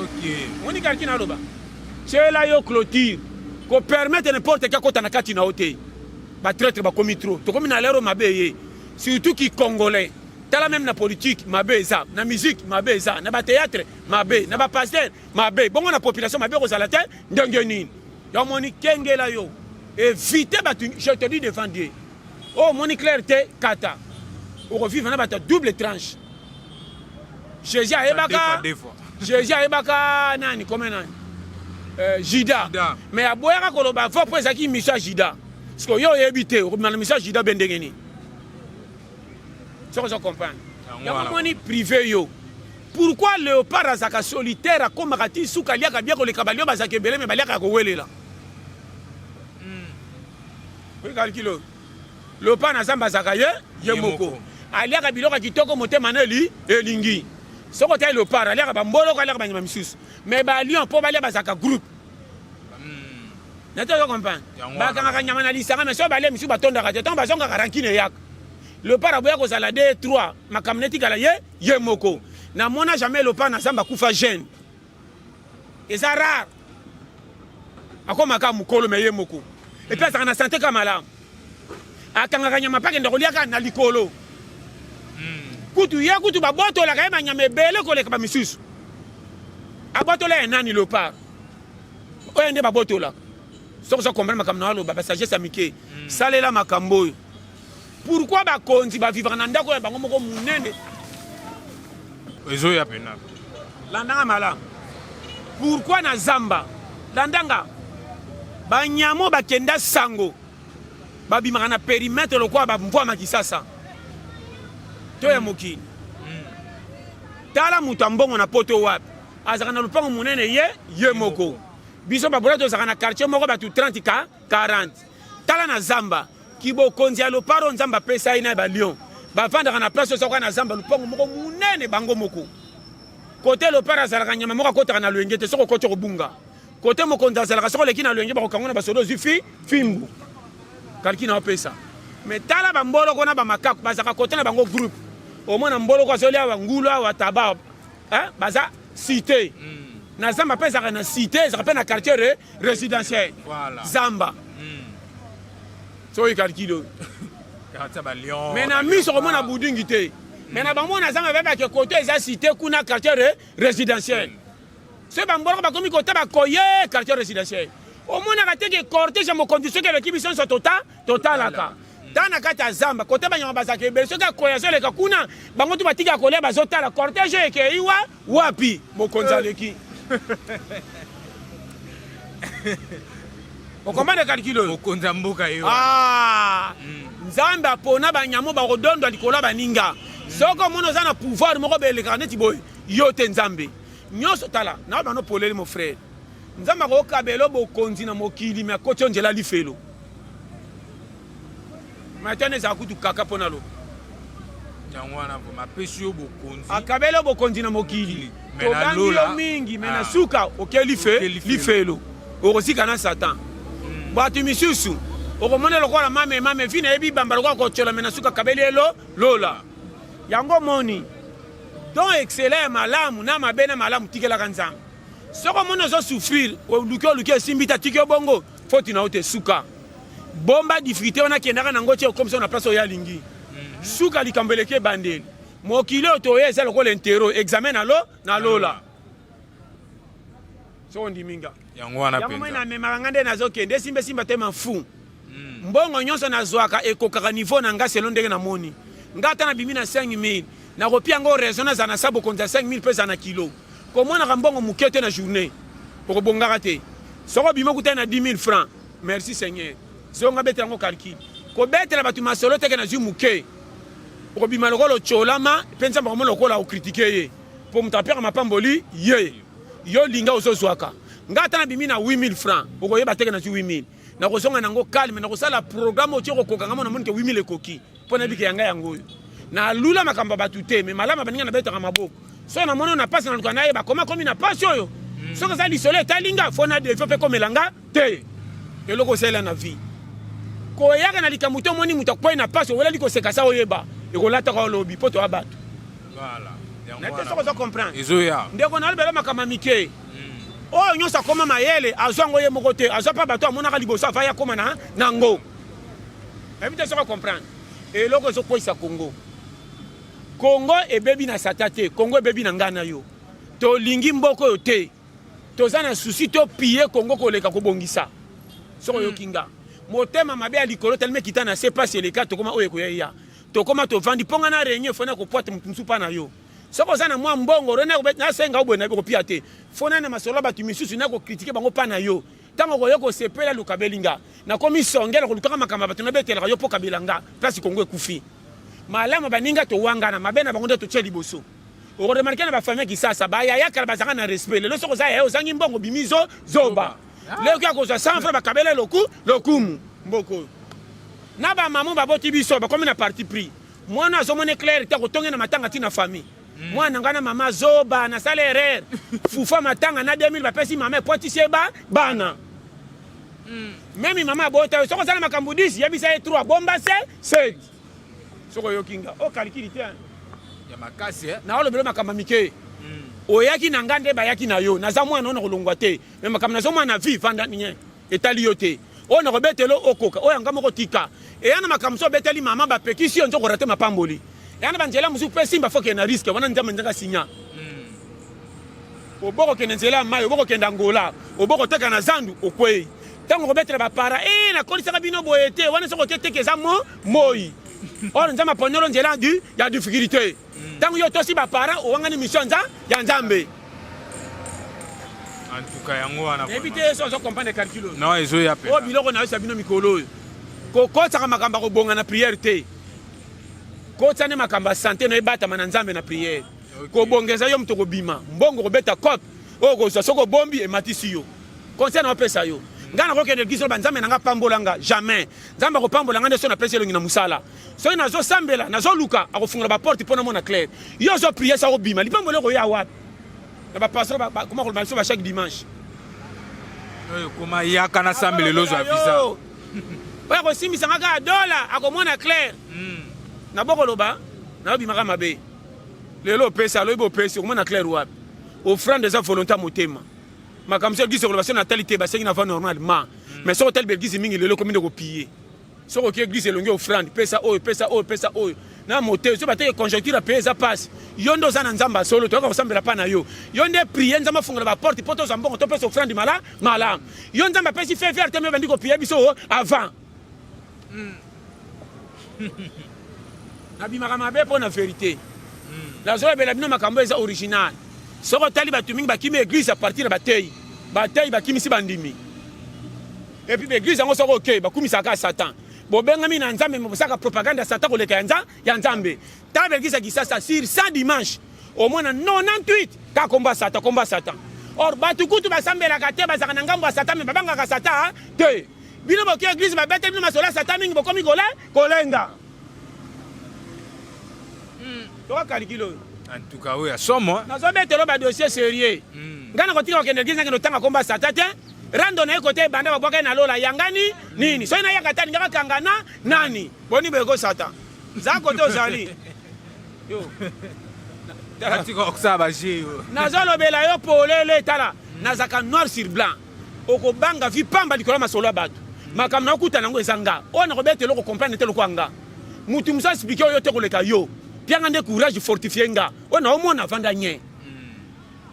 OK moni kalki na loba chela yo clôture ko permettre n'importe quel kota na kati na hote ba traître ba komi trop to komi na lero mabe surtout qui congolais tala même na politique mabe ça na musique mabe ça na ba théâtre mabe na ba pasteur mabe bongo na population mabe ko sala te ndenge nini yo moni kengela yo éviter ba je te dis devant Dieu oh moni clarté kata o revivre na ba double tranche Jésus ayebaka nani comme nani Jida mais aboyaka koloba faut poser qui mission Jida parce que yo yebité na mission Jida bendengeni ça on comprend ya moni privé yo pourquoi léopard azaka solitaire comme akati sukalia ka bien ko le kabalio bazaka belé mais baliaka ko welela oui calculo léopard na zamba zaka ye moko aliaka biloko kitoko motema na elingi soko ta léopard aliaka bambolo ko aliaka banyama misusu mais ba lion po balia bazaka groupe nata yo comprendre bakanga kanyama na lisanga mais so balia misusu batondaka te tant bazonga rankine yak léopard aboya ko zala 2-3 makamneti kala ye moko na mona jamais léopard na zamba kufa jeune eza rare akoma ka mukolo mais ye moko et puis ça na santé ka malamu akangaka nyama pa kende kolia kaka na likolo kutu ye kutu babotolaka ye banyama ebele koleka bamisusu abotola ye nani léopard oyo nde babotolaka soki oza comprendre makambo na aloba basagesse ya mike salela makambo oyo pourquoi bakonzi bavivaka na ndako ya bango moko munene ezoya pena landanga malamu pourquoi na zamba landanga banyamo bakenda sango babimaka na périmètre lokola bamvwa makisasa to ya mokili tala moto ambongo na poto wapi azaka na lupango munene ye moko biso babola tozaka na quartier moko batu 30 ka 40 tala na zamba kibokonzi ya loparo nzamba apesa ye na balion bavandaka na place osakoka na zamba lupango moko munene bango moko kote loparo azalaka nyama moko akotaka na lwenge te soko okoti kobunga kote mokonzi azalaka soko oleki na lwenge bakokango na basodo ozwi fimbu kalki na opesa me tala bamboloko na bamakaku bazalaka kote na bango groupe omona mboloko azolia bangulu awa taba baza cité na zamba mpe ezalaka na cité ezalaka mpe na quartier résidentiel zamba so oyo calcule oyo me na miso komona budingi te me na bango na zamba bebake kote eza cité kuna quartier résidentiel so bamboloko bakomi kote bakoye quartier résidentiel omonaka teke cortège ya mokonzi soki eleki biso nyonso totalaka tana kati ya zamba kote banyama bazalaka ebele soki akoya azoleka kuna bango tu batika kolia bazotala cortège ekei wapi mokonzi aleki okomande calcule oyo mokonzi ya mboka yo nzambe apona banyamo bakodondwa likolo ya baninga soki omona oza na pouvoir moko belekaka neti boye yo te nzambe nyonso tala na bano poleli mo frère nzambe akokabela bokonzi na mokili me akoti yo nzela lifelo matane ezala kutu kaka mpo na lo akabela yo bokonzi na mokili tobangi yo mingi me na suka oke lifelo okosika na satan bato misusu okomona lokola mame vi na yebi bamba lokola kotyola me na suka akabeli ye lola yango moni don excellent ya malamu na mabe na malamu tikelaka nzambe soko mona ozosouffrir oluki esimbi ta tiki yo bongo foti na yo te suka bomba difficulté wana kendaka nango tie okomisa na place oyo alingi suka likambo eleki ebandeli mokili oyo toye eza lokola intero examen na lola soko ndiminga yango wana yango moi namemaka nga nde nazokende esimba te mafu mbongo nyonso nazwaka ekokaka niveau na nga selo ndenge namoni nga ata nabimi na 5000 nakopi yango raison naza na sa bokonzi ya 5000 mpe eza na kilo komonaka mbongo moke te na journée okobongaka te soko bima okutani na 10 000 francs merci seigneur zonga betela yango calcule kobetela bato masolo teke na zwi moke okobima lokola ocholama mpe nzambe akomona lokola okritike ye mpo moto apeka mapamboli ye yo linga ozozwaka nga ata nabimi na 8000 francs okoyeba teke na zwi 8000 nakozonga nango calme nakosala programme otie kokokanga mo namoni ke 8000 ekoki mpo nayebike yanga yango oyo nalula makambo ya bato te me malamu baninga nabetaka maboko so namoni oyo na pasi naluka nayeba koma komi na pasi oyo soki eza lisolo etalinga fo na defo mpe komelanga te eloko osalela na vie koyaka na likambo te omoni moto akwai na pasi oweleli koseka sa oyeba ekolataka olobi mpo toya bato nate soko ozo comprendre ndeko nalobela makambo ya mike oyo nyonso akoma mayele azwa yango ye moko te azwa mpa bato amonaka liboso ava ye akoma nango ebi te soko comprendre eloko ezokweyisa kongo ebebi na sata te kongo ebebi na ngai na yo tolingi mboka oyo te toza na susi topie kongo koleka kobongisa soko oyoki nga motema mabe ya likolo teleme kita na se pasi eleka tokoma oyo ekoya ya tokoma tovandi mponga na renye fona kopwata motu mosusu mpa na yo soko oza na mwa mbongo nasenga oboye nayebi kopia te fona na masolo bato misusu nakokritike bango mpa na yo ntango koyo kosepela lukabeli nga nakomi songela kolukaka makambo bato nabetelaka yo mpo kabela nga place kongo ekufi malamu baninga towangana mabe na bango nde totie liboso okoremarke na bafamille kisasa bayayakala bazalaka na respect lelo soko oza yaya ozangi mbongo bimi zoba leki ya kozwa 100 francs bakabela lokumu mboko oyo na bamamo baboti biso bakomi na parti pris mwana azomona claire te kotonge na matanga ti na famille mwana nga na mama zoba nasala erreur fufa matanga na 2000 bapesi mama epwatisi bana memi mama abota soko ozala makambo 10 yebisa ye 3 bomba se 7 soko oyoki nga okalikili te ya makasi naolobela makambo mike oyaki na nga nde bayaki na yo naza mwana oyo na kolongwa te me makambo nazomwana na vie vanda nye etali yo te oyo na kobetelo okoka oyo yanga moko tika Et yana makamso beteli mama ba pekisi onzo ko rater mapamboli. Yana banjela musu pe simba faut que na risque wana nzamba nzanga sinya. Oboko ke nzela mayo oboko ke ndangola oboko teka na zandu okwei. Tango ko betela ba para na kolisa ka bino boyete wana soko teke za moi. Or nzamba ponolo nzela du ya difficulté. Tango yo tosi ba para o wanga ni mission nza ya nzambe. En tout cas yango wana. Éviter ça zo comprendre calcul. Non ezo ya pe. O biloko na yo sabino mikolo. Ko kotsa makamba ko bonga na prière te. Kotsa ne makamba santé no ebata na nzambe na prière. Ko bongeza yo mto ko bima. Mbongo ko beta cop. O ko so ko bombi e matisi yo. Conseil na pesa yo. Ngana ko kende giso banzambe nanga pambolanga jamais. Nzamba ko pambolanga ndeso na pesa yo ngina musala. So ina zo sambela na zo luka akofungula ba porte pona mona clair. Yo zo prière sa ko bima. Lipambole ko ya wapi? Na ba passer ba comment ko ba chaque dimanche. Comment yaka na sambele lozo avisa. Oya ko simisa ngaka $1 akomona clair. Na boko loba na bimaka mabe. Lelo pesa lo ibo pesa komona clair wapi. Offrande des volontaires motema. Makamse gise ko basena talité basengi na va normalement. Mais so tel belgisi mingi lelo komine ko piller. So ko gise longi offrande pesa oyo pesa oyo pesa oyo. Na moté so bateye conjoncture a pesa passe. Yondo za na nzamba solo to ko sambela pa na yo. Yonde prier nzamba fungula ba porte poto za mbongo to pesa offrande mala. Yo nzamba pesi faire te me bandi ko piller biso avant. Nabimaka mabe pour la vérité. La zone bela bino makambo eza original. Soko tali batu mingi bakimi église à partir de bataille. Bataille bakimi si bandimi. Et puis l'église ngo soko OK, bakumi saka Satan. Bo benga mi na nzambe mo saka propagande Satan ko leka ya nzambe. Ta l'église qui ça sur 100 dimanche. Au moins 98 ka combat Satan. Or batu kutu basambela ka te bazaka na ngambo ya Satan me babanga ka Satan te. Bino boki église ba bete bino masola Satan mingi bokomi kolenga. Toka calculo. En tout cas oui, somo. Na zo betelo ba dossier sérieux. Ngana ko tika ko église ngeno tanga komba Satan te. Rando na côté banda ba boka na lola yangani nini. So ina yaka tani ngaka kangana nani. Boni bego Satan. Za ko to zali. Yo. Tika oksaba jiyo. Na zo lobela yo polele tala. Na zaka noir sur blanc. Oko banga vi pamba dikola masolo batu. Makam na okuta nango ezanga. Ona ko betelo ko comprendre telo kwanga. Mutu musa expliquer yo te ko leka yo. Pianga de courage fortifier nga. Ona omona vanda nye.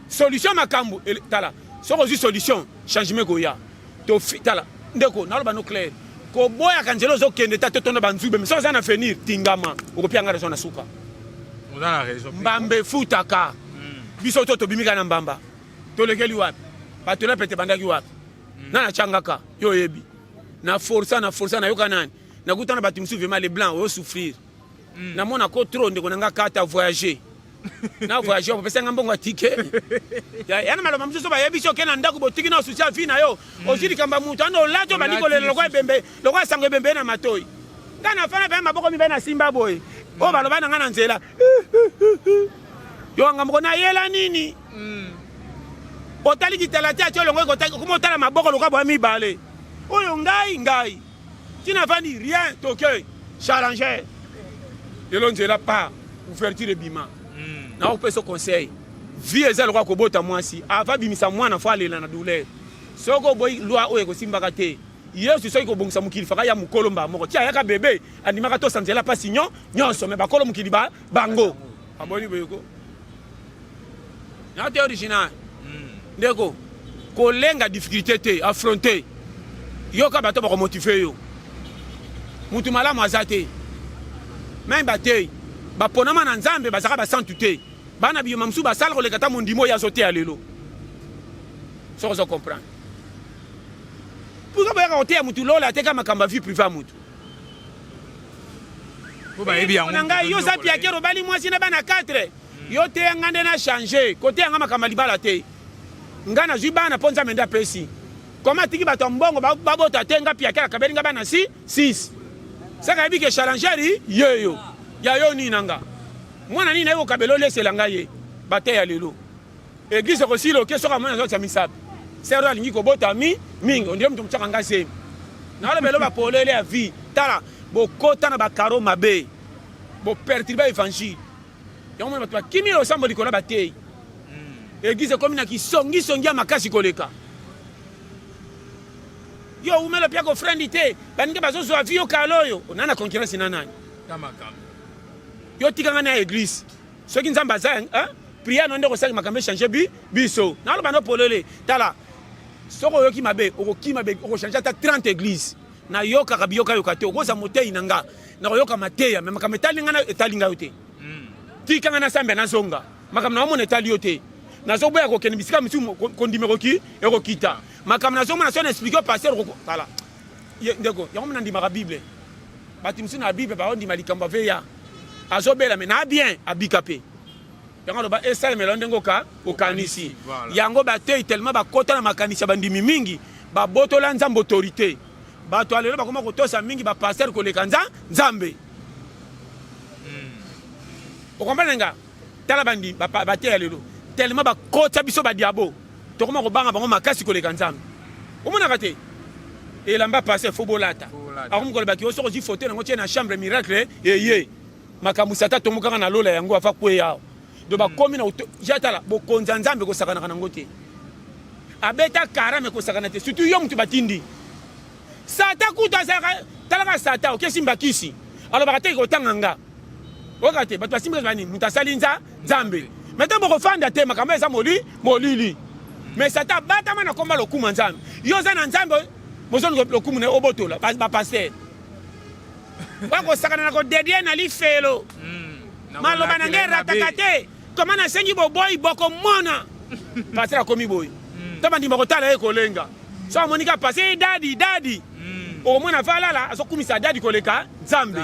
Solution makambu tala. Soko zi solution changement ko ya. To tala. Ndeko na loba no clair. Ko boya kanjelo zo kende ta totono banzube mais ça na finir tingama. Oko pianga raison na suka. On a la raison. Mbambe futaka. Biso to bimika na mbamba. To lekeli wapi? Batona pete bandaki wapi? Na changaka yo yebi. Na força na yoka nani. Na kutana batu msu vraiment les blancs au souffrir. Na mona ko trop ndeko nanga kata voyager. Na voyager on pesa ngambongo ticket. Ya na maloma msuso ba yebi shoke na ndaku botiki na social vie na yo. Ozili kamba mutu ano lajo bandiko le lokwa bembe, lokwa sango bembe na matoi. Kana fana ba maboko mi ba na Simba boy. O baloba na ngana nzela. Yo ngambo na yela nini? Otali kitalati a tsholo ngo ko kuma otala maboko lokwa ba mi bale. Oyo ngai. Tu n'as pas dit rien, toke, challenger. Et l'on dirait pas, ouverture de bima. Na on peut se conseil. Vie ezali kwa kobota mwasi, ava bimisa mwana fo alela na douleur. Soko boy loi oyo ko simbaka te. Yesu soki ko bongisa mukili faka ya mukolomba moko. Tia yaka bébé, andimaka to sanzela pa sinyo, nyonso me bakolo mukili ba bango. Aboni boyoko. Na te original. Ndeko, kolenga difficulté te, affronter. Yoka bato ba ko motiver yo. Mutu malamu azate. Même batei. Ba ponama na nzambe bazaka ba santu te. Bana biyo mamsu ba sala ko le kata mondimo ya zote alelo. So zo comprendre. Pourquoi ba raconter mutu lola te kama kamba vie privée mutu. Ko ba ebi yango. Nanga yo za pia kero bali mwasi na bana 4. Yo te ngande na changer. Côté ngama kamba libala te. Ngana zui bana ponza menda pesi. Comment tiki bato mbongo babota tenga pia kera kabeli nga bana 6. Saka ebi ke challenger yeyo. Ya yo ni nanga. Mwana ni na yo kabelo lesela nga ye. Bate ya lelo. Église ko silo ke soka mwana zo misap. Sero alingi ko bota mingi on dirait mtu mchaka nga semi. Na le belo ba polele ya vie. Tala bo kota na ba karo mabe. Bo perturber évangile. Ya mwana batwa kimi lo sambo likola batei. Église comme na ki songi makasi koleka. yo umelo pia ko friend te baninge bazozo avio kaloyo onana concurrence na nani kama kama yo tikanga na église soki nzamba za prière non ndeko saki makambe changer biso na lo bano polele tala soko yoki mabe oko changer ta 30 églises na yoka kabiyoka yoka te okoza motei nanga na yoka mateya me makambe talinga na etalinga yote tikanga na sambe na zonga makambe na mona etali yote na zo boya ko kene bisika misu kondime koki ekokita makambe na zo mona so na expliquer pasteur tala ndeko yango mona ndima ka bible bati misu na bible ba ondima likamba veya azobela me na bien abikape yango ba esale melonde ngoka okanisi yango batei tellement bakota na makanisi bandimi mingi ba botola nzambo autorité bato alelo bakoma kotosa mingi ba pasteur koleka nzambe okomprendre nga tala bandi batei alelo tellement bakota biso ba diabo tokoma kobanga bango makasi koleka nzambe omona kate elamba passer fobolata akomkola baki osoko ji fauteuil nango tie na chambre miracle eye makamusata tomukanga na lola yango afa kweya do bakomi na jatala bokonza nzambe kosakana nango te abeta karame kosakana te surtout yo mutu batindi sata kuta saka talaka sata okesimba kisi alors bakate kotanga nga okate bato basimba bani mutasali nzambe maintenant bokofanda te makambo eza molili mais sata batama na komba lokuma nzambe yo za na nzambe bozoni lokumu na obotola ba pasteur bakosakana na kodedie na lifelo maloba na nge rataka te koma na sengi boboyi bokomona pasteur akomi boyi to bandima kotala ye kolenga so amonika pasteur dadi omona valala azokumisa dadi koleka nzambe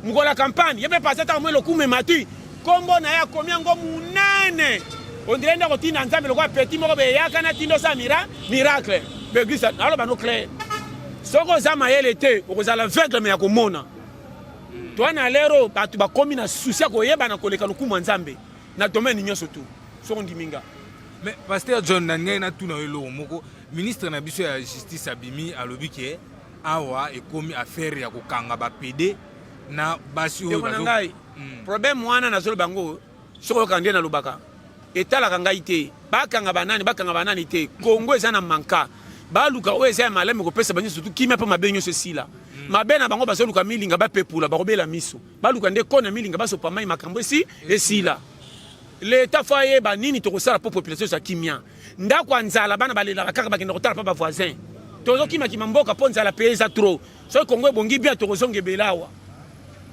mukola kampagne yebe pasteur ta omwe lokumu mati kombo na ya komi yango munene ondire ndako tina nzambe lokwa petit moko beyaka na tindo sa miracle beglise aloba no clair soko za mayele te okozala aveugle me ya komona toana lero bato bakomi na susi ya koyeba na koleka lokumu nzambe na domaine nyonso tu soko ndiminga mais pasteur John nangai na tuna eloko moko ministre na biso ya justice abimi alobi ke awa ekomi affaire ya kokanga ba PD na basi oyo bazo problème wana na zolo bango soko kandie na lubaka etalaka ngai te bakanga banani te Kongo eza na manka baluka oyo eza ya maleme kopesa banyo surtout kimia mpe mabe nyonso esila mabe na bango bazoluka milinga bapepula bakobela miso baluka nde kona milinga basopa mai makambo esila leta fo ayeba nini tokosala po population eza kimia ndako ya nzala bana balelaka kaka bakende kotala mpa bavoisin tozokima mboka mpo nzala pe eza trop soki Kongo ebongi bia tokozongebela awa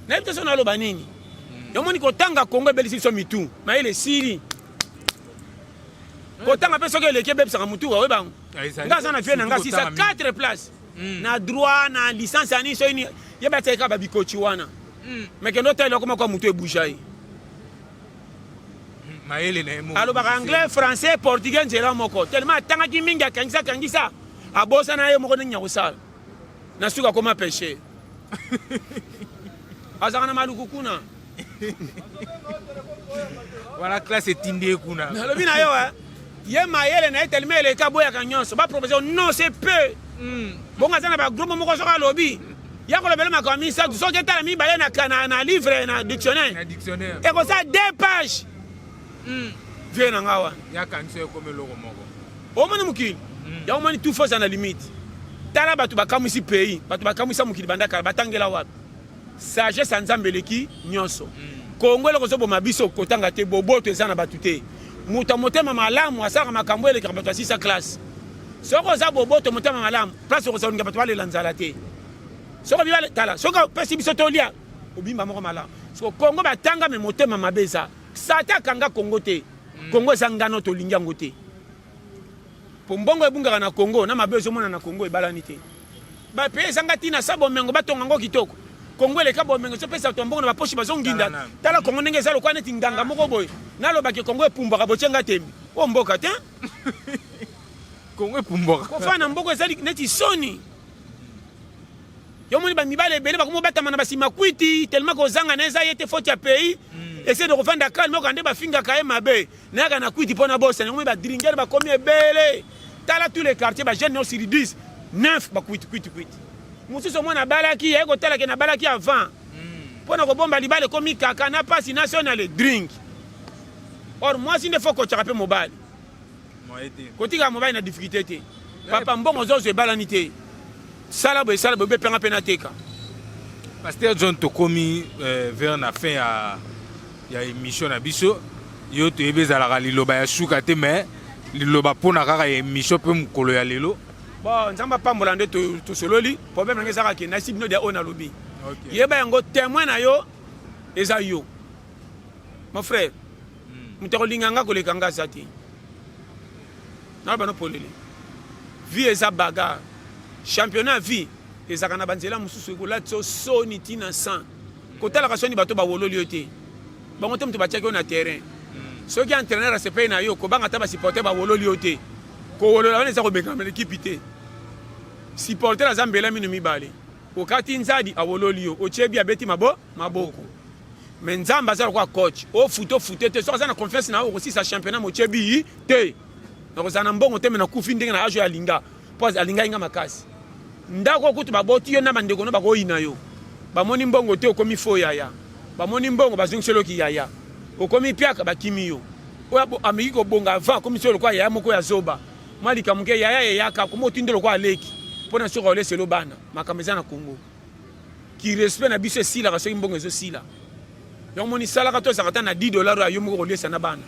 nayebi te so naloba nini yomoni kotanga Kongo ebelisi biso mitu mayele esili kotanga mpe soki eleki ebebisaka mutu oyo bango nga aza na vie na nga sisa 4 place na droit na licence ani so ini yeba ateka babikochi wana mais kendo tele okoma kwa mutu ebusha ye alobaka anglais français portugais nzela moko tellement atangaki mingi akangisa abosa na ye moko ndenge ya kosala na suka akoma péché azaka na maluku kuna wana classe etindi ye kuna nalobi na yo ye mayele na ye tellement eleka boyaka nyonso bapropose non c'est peu bongo aza na bagroupe moko soki alobi ya kolobela makambo misatu soki etala mibale na livre na dictionnaire ekosala 2 pages vie na nga wana omoni mokili ya omoni tout fosa na limite tala bato bakamwisi pays bato bakamwisa mokili bandakala batangela wapi sagesse ya nzambe eleki nyonso Kongo eloko ozoboma biso kotanga te boboto eza na bato te moto motema malamu asalaka makambo elekaka bato ya 6 classe soko oza boboto motema malamu place okozalinga bato balela nzala te soko bibale tala soko opesi biso tolia obimba moko malamu soko Kongo batanga me motema mabe eza sata akanga Kongo te Kongo eza ngano tolingi yango te po mbongo ebungaka na Kongo na mabe ezomona na Kongo ebalani te bape ezanga ntina sa bomengo batonga yango kitoko Kongo eleka bomengo sopesa to mbongo na baposhi bazonginda tala Kongo ndenge eza lokwa neti nganga moko boye nalobaki Kongo epumbaka botyenga tembi o mboka te Kongo epumbaka kofana mboko ezali neti soni yomoni bamibale ebele bakomo batama na basima kwiti tellement kozanga na eza ye te faute ya pays essaie de kofanda calme moko ande bafingaka ye mabe nayaka na kwiti mpo na bosa yango badringere bakomi ebele tala tous les quartiers bagene no sur 10 9 bakwiti mosusu omwana abalaki ye kotalaki na balaki avant mpo na kobomba libala ekomi kaka na pasi nationale drink or mwasi nde fo kotyaka mpe mobali kotikaka mobali na difficulté te papa mbongo zozo ebalani te sala boye penga pena teka. Pasteur John tokomi vers la fin ya émission na biso yo to ebezala liloba ya suka te mais liloba pona kaka émission pe mukolo ya lelo. Bon, nzamba pambola nde to sololi problème ngeza ka ke nasib no dia ona lobi. OK. Yeba yango témoin na yo eza yo. Mon frère. Mutako linganga ko lekanga sati. Na bano polele. Vie eza bagarre. Championnat vie ezaka na banzela mususu ko latso soni tina 100. Kotala ka soni bato ba wololi yote. Bango te mutu batiaki na terrain. Soki entraîneur a se paye na yo ko banga ta ba supporter ba wololi yote. Ko wolola wana eza ko beka na équipe te. Supporter la zambela minu mibale. Okati nzadi a wololi yo, ochebi abeti maboko. Mais nzamba za kwa coach, o futo te so za na confiance na o aussi sa championnat mo chebi te. Na za na mbongo te me na kufi ndenge na ajo ya linga. Pose alinga inga makasi. Ndako kutu baboti yo na bandeko no bako ina yo. Bamoni mbongo te okomi fo yaya. Bamoni mbongo bazungi selo ki yaya. Okomi piaka bakimi yo. Oya bo amiki ko bonga avant komi selo kwa yaya moko ya zoba. Mali kamuke yaya yaka komo tindelo kwa leki. Pona soko ole selo bana makameza na Congo. Ki respect na biso sila ka so mbongo ezo sila. Yo moni sala ka to sakata na $10 ayo moko olesa na bana.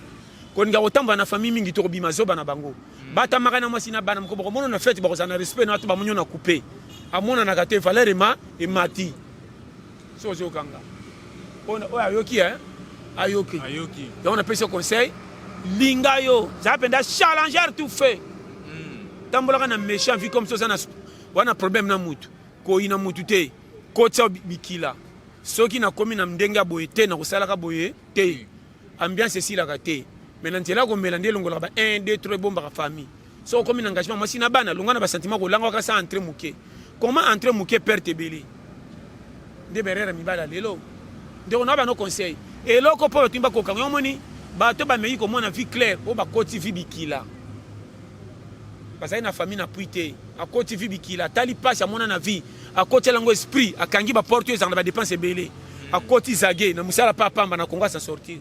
Koninga otamba na famille mingi to bima zoba na bango. Bata makana mwasi na bana mko bokomono na fête bako na respect na watu ba munyo na couper. Amona na kate valeur e mati. So zo kanga. On o ayoki ayoki. Donc on appelle ce conseil linga yo, ça penda challenger tout fait. Tambola na méchant vie comme ça na wana problème na mutu. Ko ina mutu te. Ko tsa bikila. Soki na komi na mdenga boye te na kosala ka boye te. Ambiance si la kate. Maintenant c'est là qu'on mélange longola ba 1 2 3 bomba ka famille. So comme un engagement moi sina bana longa na ba sentiment ko langa ka sa entrer muke. Comment entrer muke perte belé. De berera mi bala lelo. De on a ba no conseil. Et loko po timba ko kanyo moni ba to ba meyi ko mona vie claire o ba koti vie bikila. Parce que na famille na puité a koti vie bikila tali passe a mona na vie a koti lango esprit a kangi ba porte za ba dépense belé. A koti zage na musala pa pamba na konga sa sortir.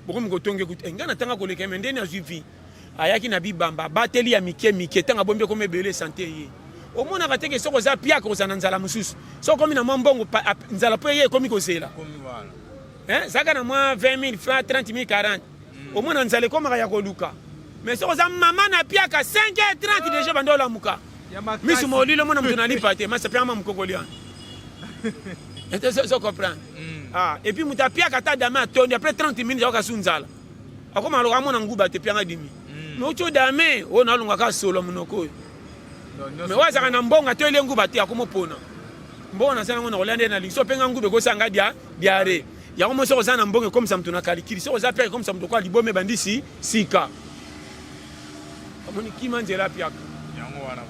Beaucoup me gotonge kutu engana tanga ko leka mende na suivi ayaki na bibamba bateli ya mike tanga bombe ko mebele santé ye o mona ka teke soko za pia ko za nzala mususu soko mi na mbongo nzala po ye komi ko zela komi wala zaka na mwa 20 000 francs 30 000 40 o mona nzala ko maka ya ko luka mais soko za mama na pia ka 5h30 déjà bandola muka misu molilo mona mtu nalipa te masa pia mama mkokoliana et ça comprend. Ah, et puis mutapia kata dame atondi après 30 minutes ya kasunzala. Akoma aloka mona nguba te pianga dimi. Mais ocho dame o na longa ka solo munoko. Mais waza kana mbonga to ile nguba te akoma pona. Mbona sana mona olande na liso penga ngube ko sanga diare. Ya komo so sana mbonga comme ça mtuna kalikiri. So za pia comme ça mtokwa libome bandisi sika. Amoni kimanzela piaka. Yango wana.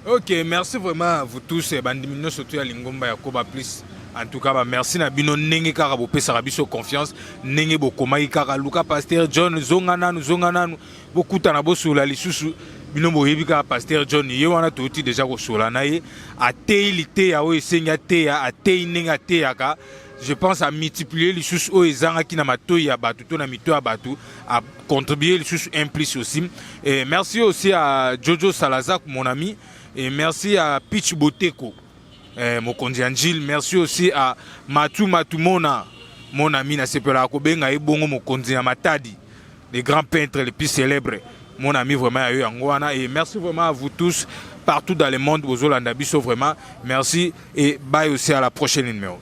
Ok, merci vraiment à vous tous. Bandimino surtout à Lingomba Yakoba plus. En tout cas, merci na bino nenge kaka bo pesa biso confiance nenge bo komai kaka Luka Pasteur John zongana nu bokuta na bo sula lisusu bino bo yebika Pasteur John ye wana toti déjà ko sula na ye ateilité ya o esenya te ya atei nenga te ya ka je pense à multiplier lisusu o ezanga kina matoi ya batu to na mito ya batu à contribuer lisusu implice aussi et merci aussi à Jojo Salazar mon ami et merci à Pitch Boteko. Mokonzi Angil, merci aussi à Matou Mona, mon ami na sepela ko benga e bongo Mokonzi Matadi, les grands peintres les plus célèbres. Mon ami vraiment à eux angwana et merci vraiment à vous tous partout dans le monde aux Hollandais vraiment. Merci et bye aussi à la prochaine numéro.